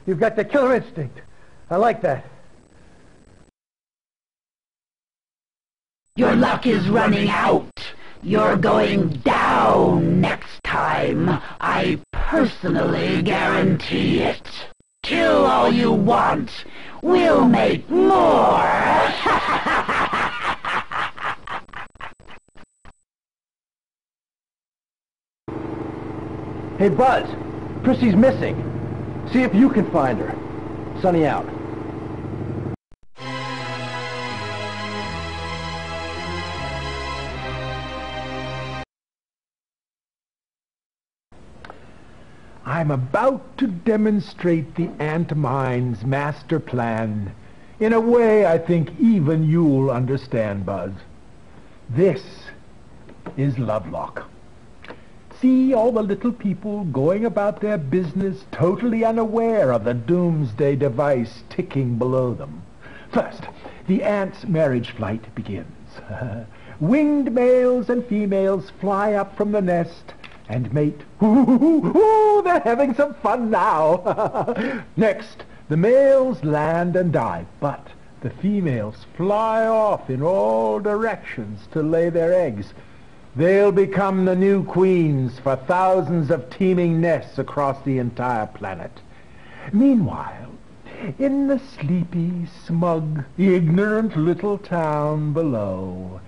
You've got the killer instinct. I like that. Your luck is running out. You're going down next time. I personally guarantee it. Kill all you want. We'll make more. Hey, Buzz, Prissy's missing. See if you can find her. Sunny out. I'm about to demonstrate the ant mind's master plan in a way I think even you'll understand, Buzz. This is Lovelock. See all the little people going about their business totally unaware of the doomsday device ticking below them. First, the ant's marriage flight begins. Winged males and females fly up from the nest and mate. Ooh, they're having some fun now. Next, the males land and dive, but the females fly off in all directions to lay their eggs. They'll become the new queens for thousands of teeming nests across the entire planet. Meanwhile, in the sleepy, smug, ignorant little town below,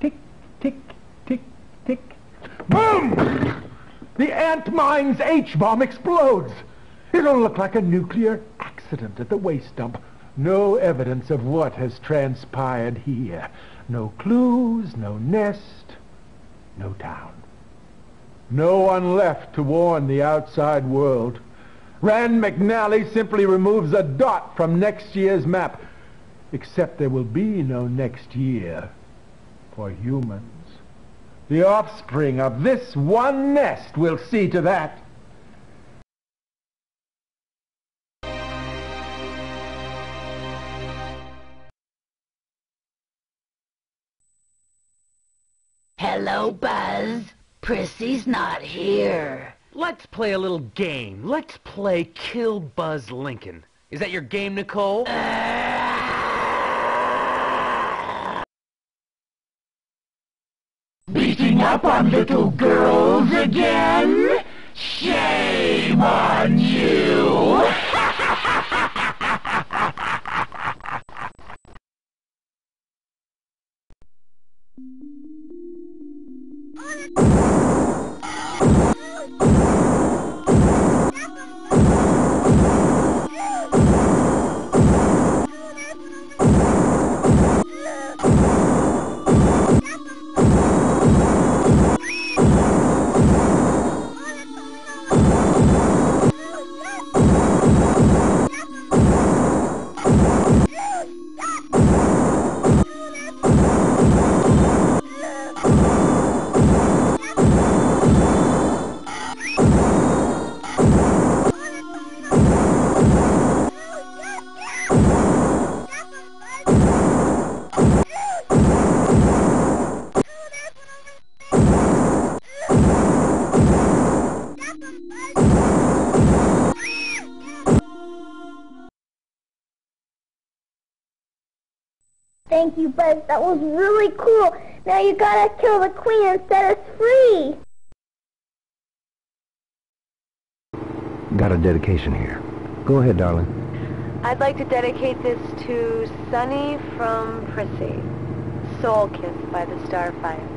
tick, tick, tick, tick, boom! The ant mine's H-bomb explodes. It'll look like a nuclear accident at the waste dump. No evidence of what has transpired here. No clues, no nest, no town. No one left to warn the outside world. Rand McNally simply removes a dot from next year's map. Except there will be no next year for humans. The offspring of this one nest will see to that. Hello, Buzz. Prissy's not here. Let's play a little game. Let's play Kill Buzz Lincoln. Is that your game, Nicole? Beating up on little girls again? Shame! Shame on you! Thank you, Buzz. That was really cool. Now you gotta kill the queen and set us free. Got a dedication here. Go ahead, darling. I'd like to dedicate this to Sunny from Prissy. Soul Kiss by the Starfires.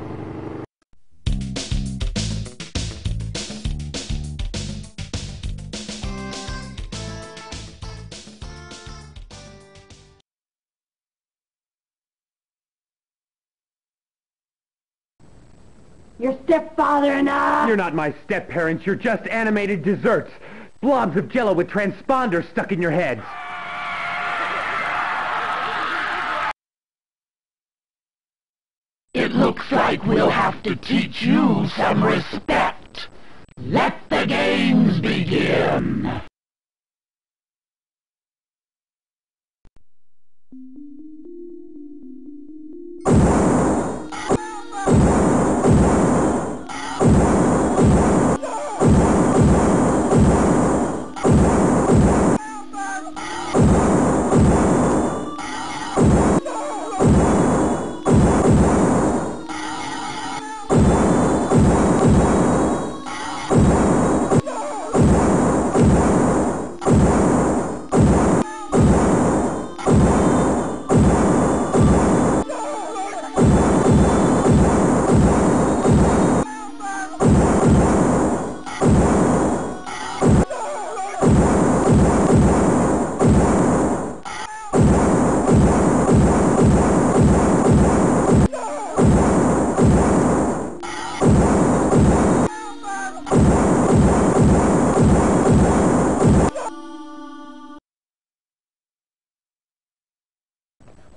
Your stepfather and I... You're not my step-parents. You're just animated desserts. Blobs of jello with transponders stuck in your heads. It looks like we'll have to teach you some respect. Let the games begin.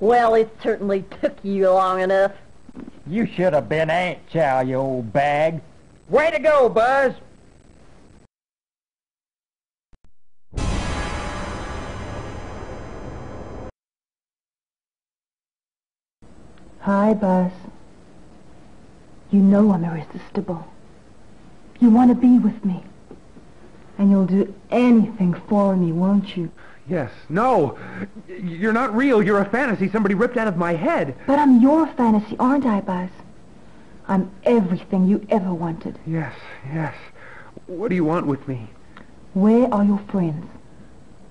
Well, it certainly took you long enough. You should have been Aunt Chow, you old bag. Way to go, Buzz! Hi, Buzz. You know I'm irresistible. You want to be with me. And you'll do anything for me, won't you? Yes. No. You're not real. You're a fantasy somebody ripped out of my head. But I'm your fantasy, aren't I, Buzz? I'm everything you ever wanted. Yes, yes. What do you want with me? Where are your friends?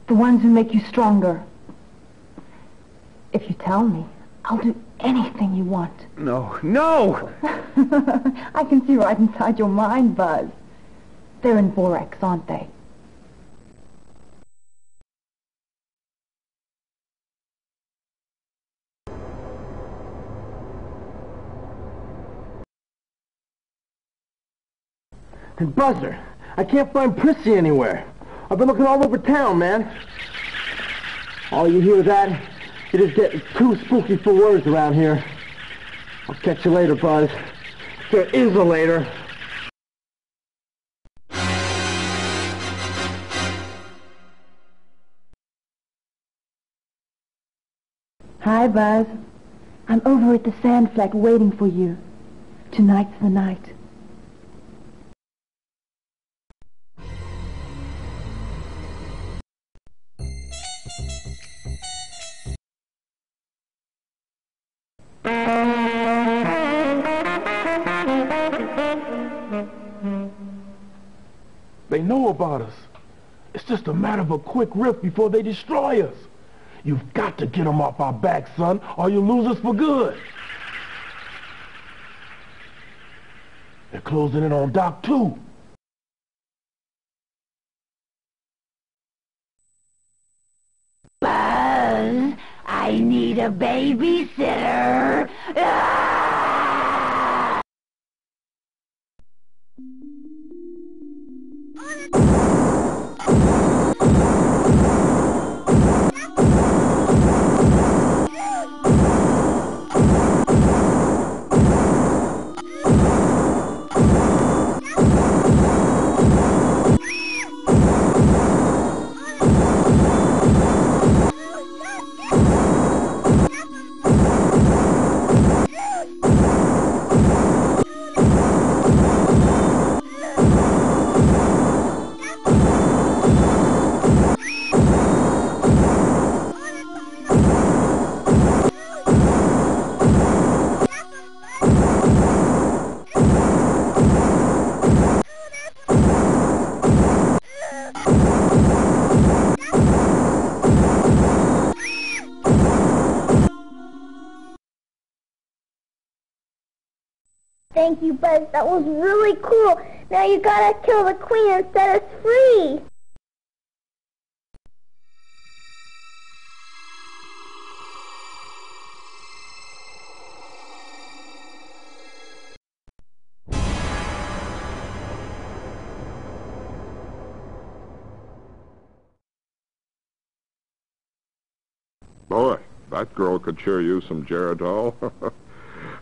The ones who make you stronger. If you tell me, I'll do anything you want. No, no! I can see right inside your mind, Buzz. They're in borax, aren't they? And Buzzer, I can't find Prissy anywhere. I've been looking all over town, man. All you hear that, it is getting too spooky for words around here. I'll catch you later, Buzz. If there is a later. Hi, Buzz. I'm over at the sand flat waiting for you. Tonight's the night. They know about us. It's just a matter of a quick rift before they destroy us. You've got to get them off our backs, son, or you'll lose us for good. They're closing in on Doc, too. Buzz, I need a babysitter. Ah! Thank you, Buzz. That was really cool. Now you gotta kill the queen and set us free. Boy, that girl could sure use some Geritol.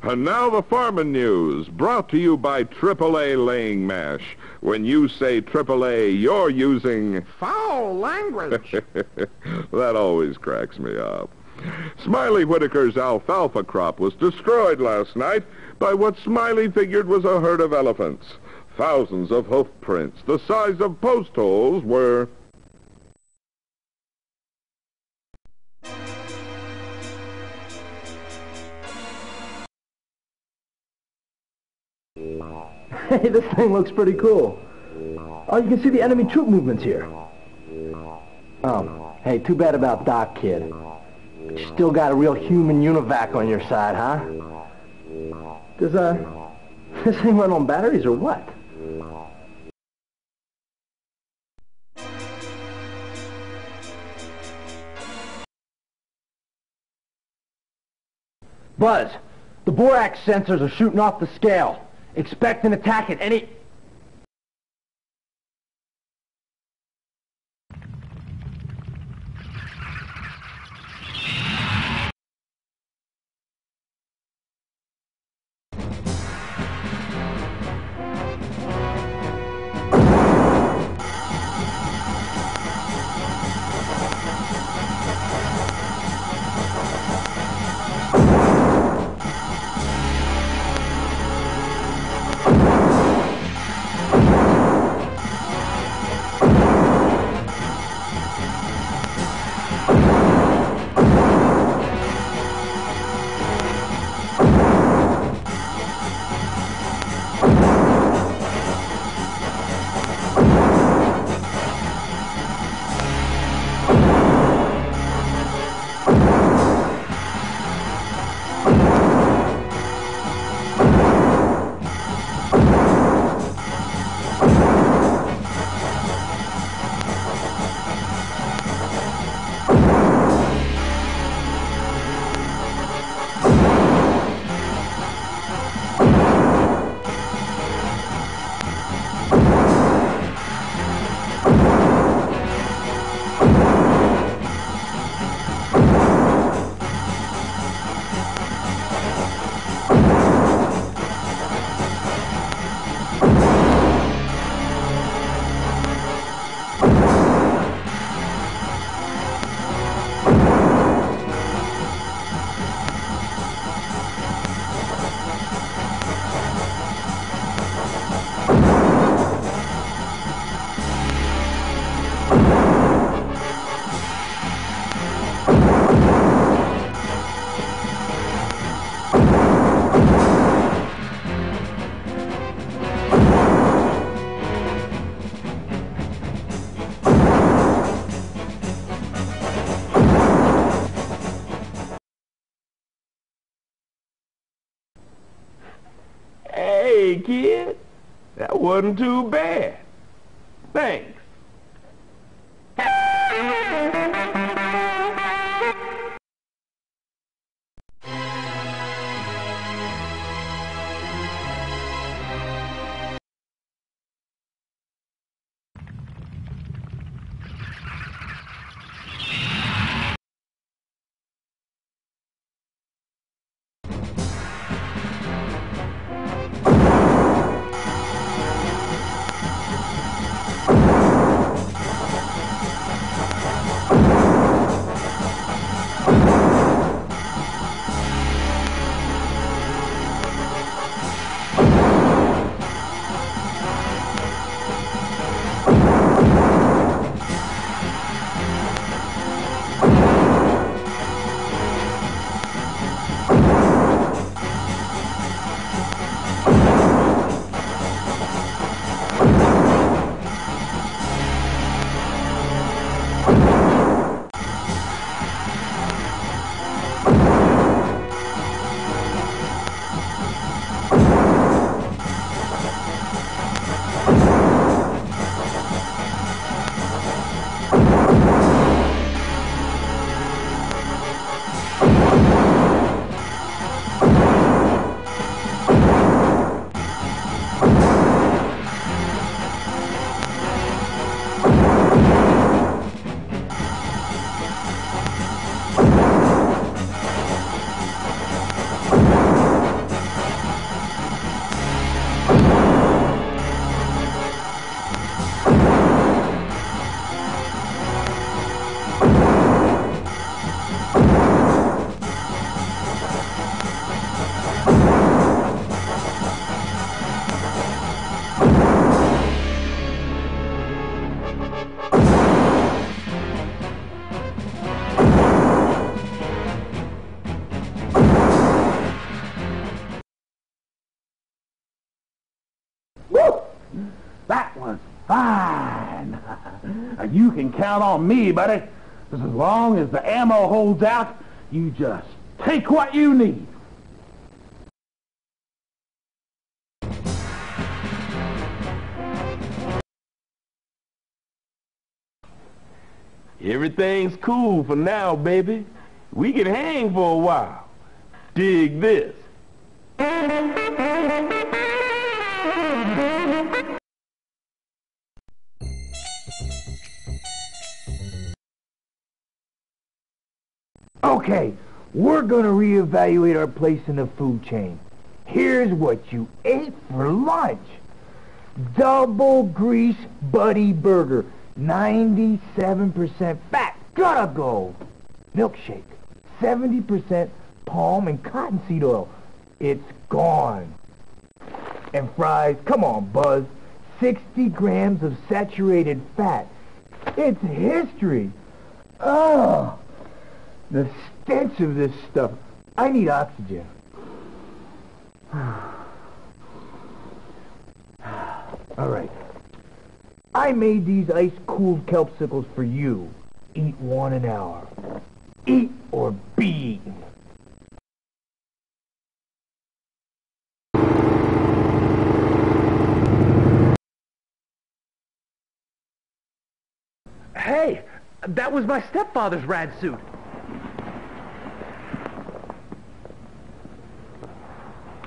And now the farming news, brought to you by AAA Laying Mash. When you say AAA, you're using foul language. That always cracks me up. Smiley Whitaker's alfalfa crop was destroyed last night by what Smiley figured was a herd of elephants. Thousands of hoof prints, the size of post holes, were... Hey, this thing looks pretty cool. Oh, you can see the enemy troop movements here. Oh, hey, too bad about Doc, kid. You still got a real human univac on your side, huh? Does, this thing run on batteries or what? Buzz, the borax sensors are shooting off the scale. Expect an attack at any... kid. That wasn't too bad. Thanks. That was fine. You can count on me, buddy. As long as the ammo holds out, you just take what you need. Everything's cool for now, baby. We can hang for a while. Dig this. Okay, we're gonna reevaluate our place in the food chain. Here's what you ate for lunch. Double grease buddy burger, 97% fat, gotta go. Milkshake, 70% palm and cottonseed oil, it's gone. And fries, come on, Buzz, 60 grams of saturated fat. It's history. Oh, the stench of this stuff. I need oxygen. All right. I made these ice-cooled kelpsicles for you. Eat one an hour. Eat or be eaten. Hey, that was my stepfather's rad suit.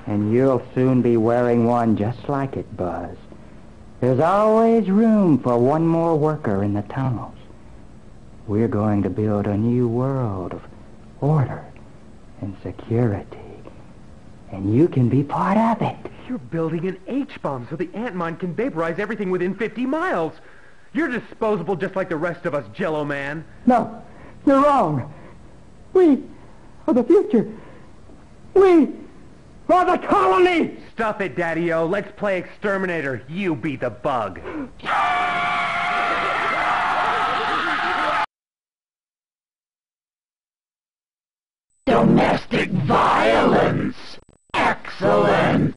And you'll soon be wearing one just like it, Buzz. There's always room for one more worker in the tunnels. We're going to build a new world of order and security. And you can be part of it. You're building an H-bomb so the ant mine can vaporize everything within 50 miles. You're disposable just like the rest of us, Jello Man. No, you're wrong. We are the future. We are the colony! Stuff it, Daddy-O. Let's play exterminator. You be the bug. Domestic violence. Excellent.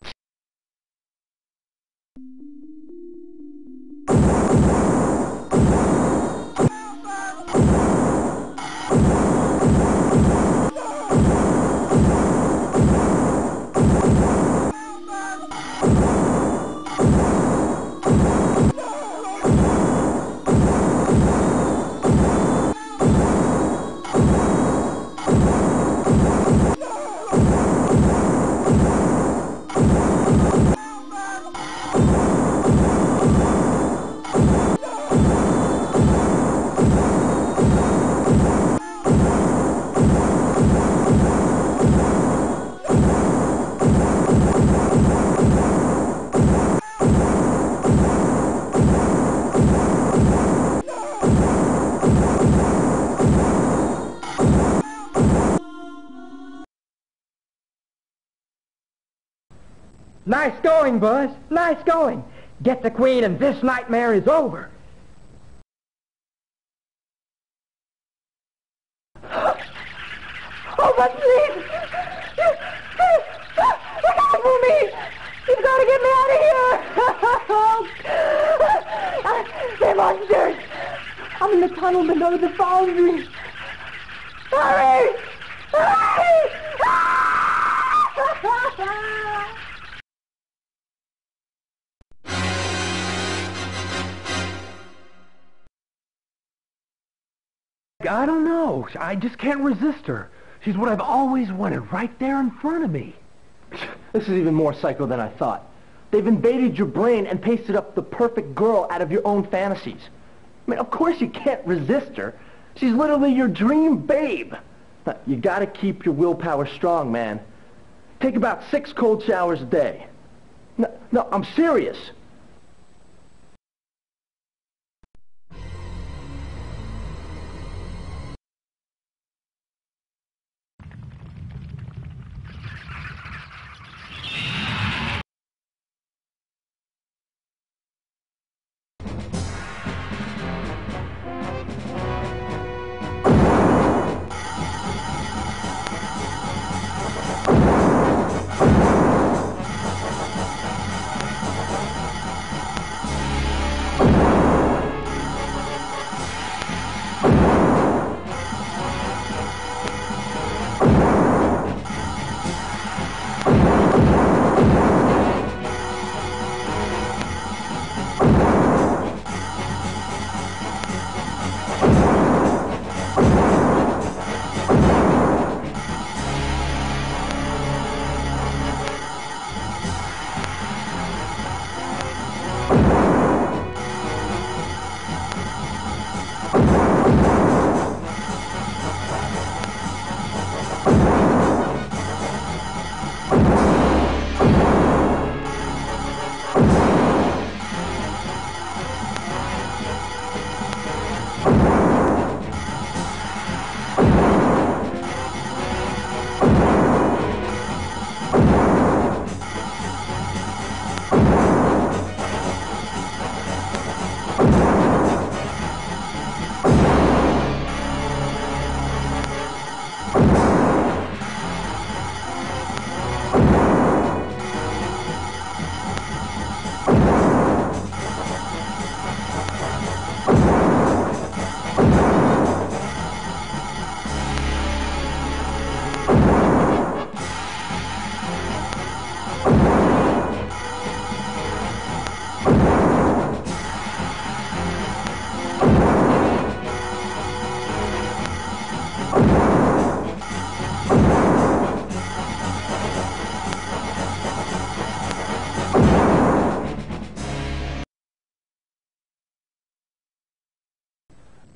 Nice going, Buzz. Nice going. Get the queen and this nightmare is over. Oh, but please! Look out for me! You've got to get me out of here! They're monsters! I'm in the tunnel below the foundry. Hurry! Hurry! I don't know. I just can't resist her. She's what I've always wanted, right there in front of me. This is even more psycho than I thought. They've invaded your brain and pasted up the perfect girl out of your own fantasies. I mean, of course you can't resist her. She's literally your dream babe. But you gotta keep your willpower strong, man. Take about 6 cold showers a day. No, I'm serious.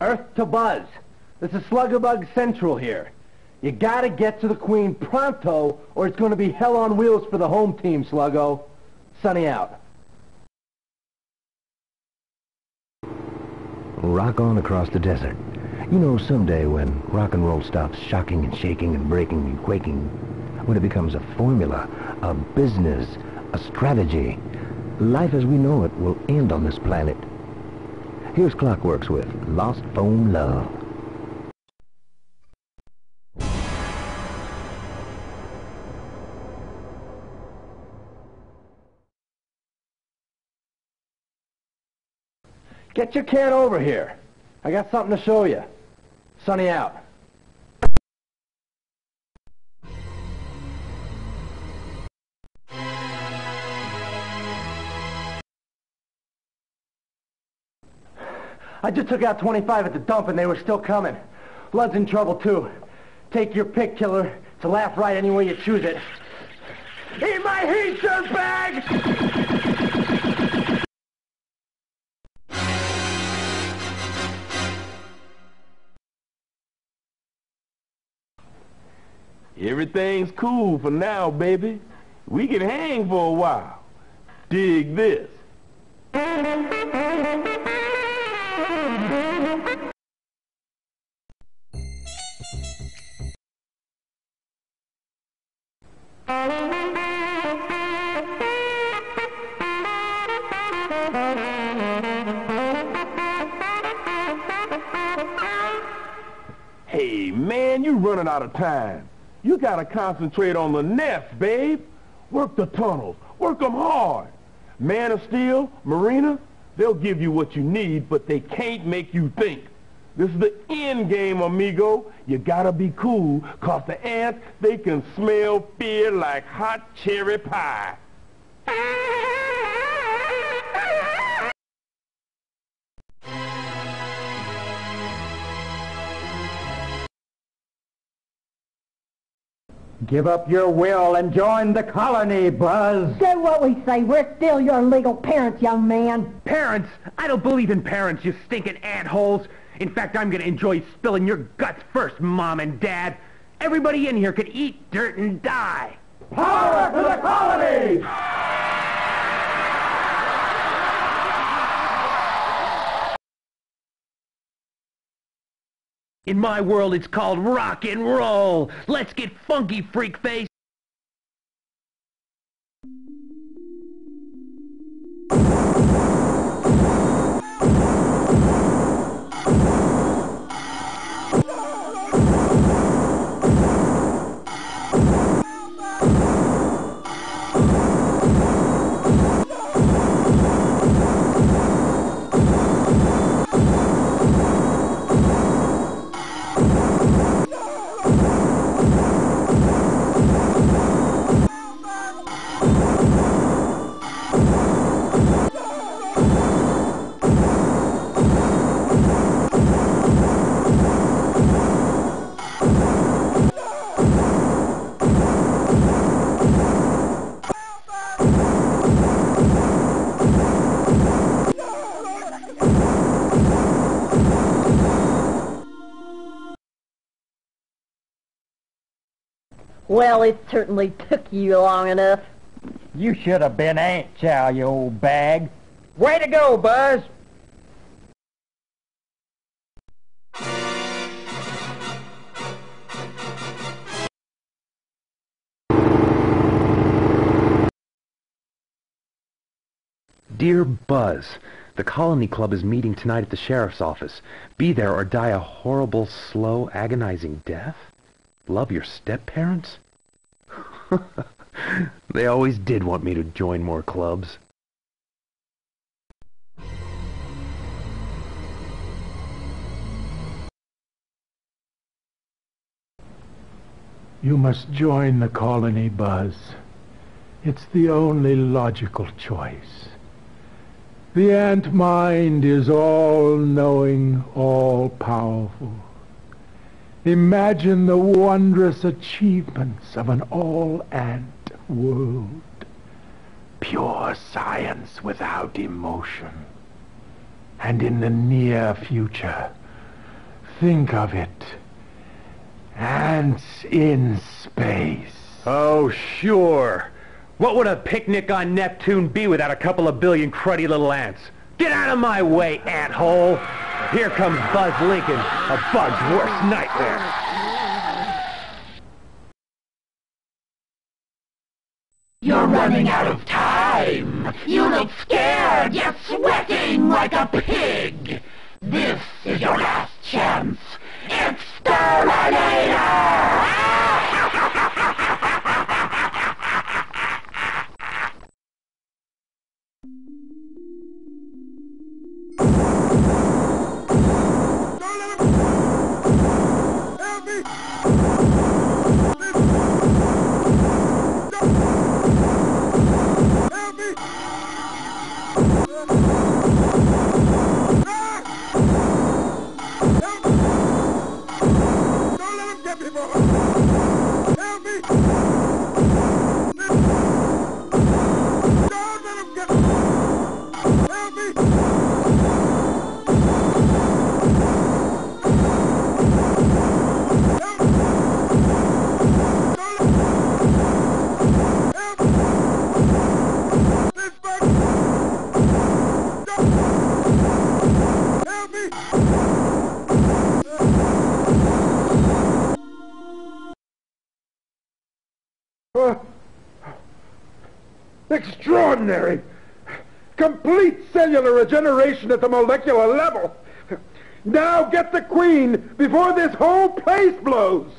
Earth to Buzz. This is Slugabug Central here. You gotta get to the Queen pronto, or it's gonna be hell on wheels for the home team, Sluggo. Sunny out. Rock on across the desert. You know, someday when rock and roll stops shocking and shaking and breaking and quaking, when it becomes a formula, a business, a strategy, life as we know it will end on this planet. Here's Clockworks with Lost Phone Love. Get your can over here. I got something to show you. Sunny out. I just took out 25 at the dump and they were still coming. Blood's in trouble too. Take your pick, killer. It's a laugh right any way you choose it. Eat my heat, dirtbag! Everything's cool for now, baby. We can hang for a while. Dig this. man, you running out of time. You gotta concentrate on the nest, babe. Work the tunnels. Work them hard. Man of Steel, Marina, they'll give you what you need, but they can't make you think. This is the end game, amigo. You gotta be cool, 'cause the ants, they can smell fear like hot cherry pie. Give up your will and join the colony, Buzz. Do what we say. We're still your legal parents, young man. Parents? I don't believe in parents, you stinking antholes. In fact, I'm gonna enjoy spilling your guts first, Mom and Dad. Everybody in here could eat dirt and die. Power to the colony! In my world, it's called rock and roll. Let's get funky, freak face. Well, it certainly took you long enough. You should have been Aunt Chow, you old bag. Way to go, Buzz! Dear Buzz, the Colony Club is meeting tonight at the sheriff's office. Be there or die a horrible, slow, agonizing death? Love your step-parents? They always did want me to join more clubs. You must join the colony, Buzz. It's the only logical choice. The ant mind is all-knowing, all-powerful. Imagine the wondrous achievements of an all-ant world. Pure science without emotion. And in the near future, think of it. Ants in space. Oh, sure. What would a picnic on Neptune be without a couple of billion cruddy little ants? Get out of my way, ant-hole! Here comes Buzz Lincoln, a bug's worst nightmare. You're running out of time. You look scared. You're sweating like a pig. This is your last chance. Exterminator! Extraordinary! Complete cellular regeneration at the molecular level! Now get the queen before this whole place blows!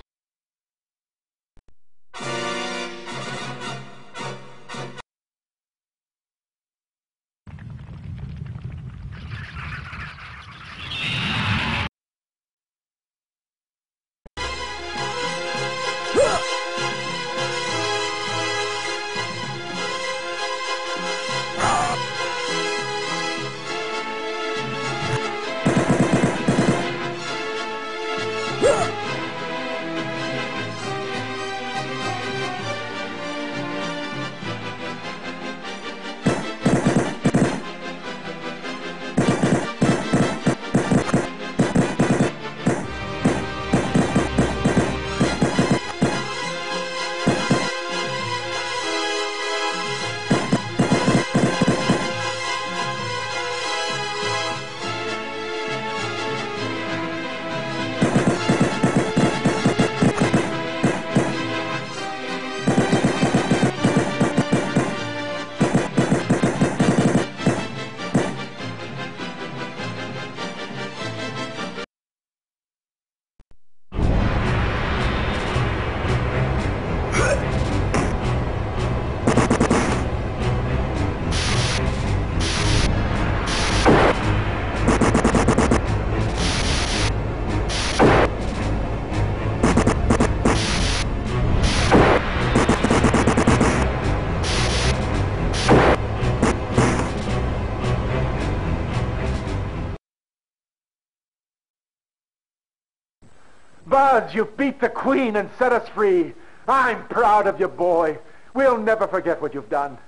Buzz, you beat the queen and set us free. I'm proud of you, boy. We'll never forget what you've done.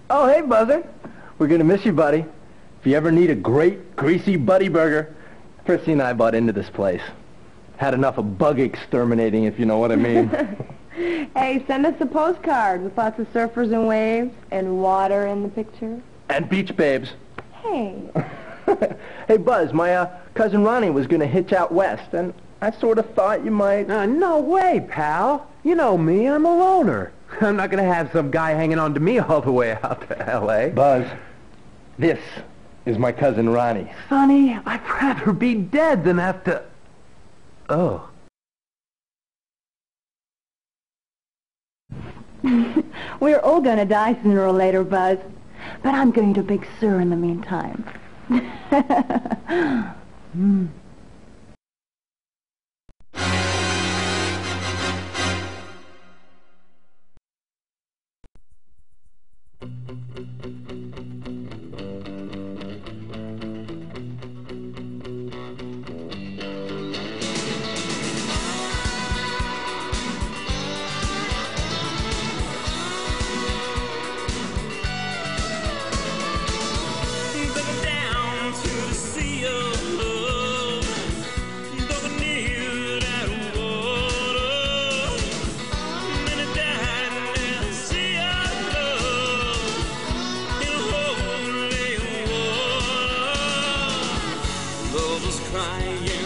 Oh, hey, Buzzer. We're gonna miss you, buddy. If you ever need a great, greasy buddy burger, Chrissy and I bought into this place. Had enough of bug exterminating, if you know what I mean. Hey, send us a postcard with lots of surfers and waves and water in the picture. And beach babes. Hey. Hey, Buzz, my cousin Ronnie was gonna hitch out west, and I sort of thought you might... No way, pal. You know me, I'm a loner. I'm not gonna have some guy hanging on to me all the way out to L.A. Buzz, this is my cousin Ronnie. Sonny, I'd rather be dead than have to... Oh. We're all gonna die sooner or later, Buzz. But I'm going to Big Sur in the meantime. Crying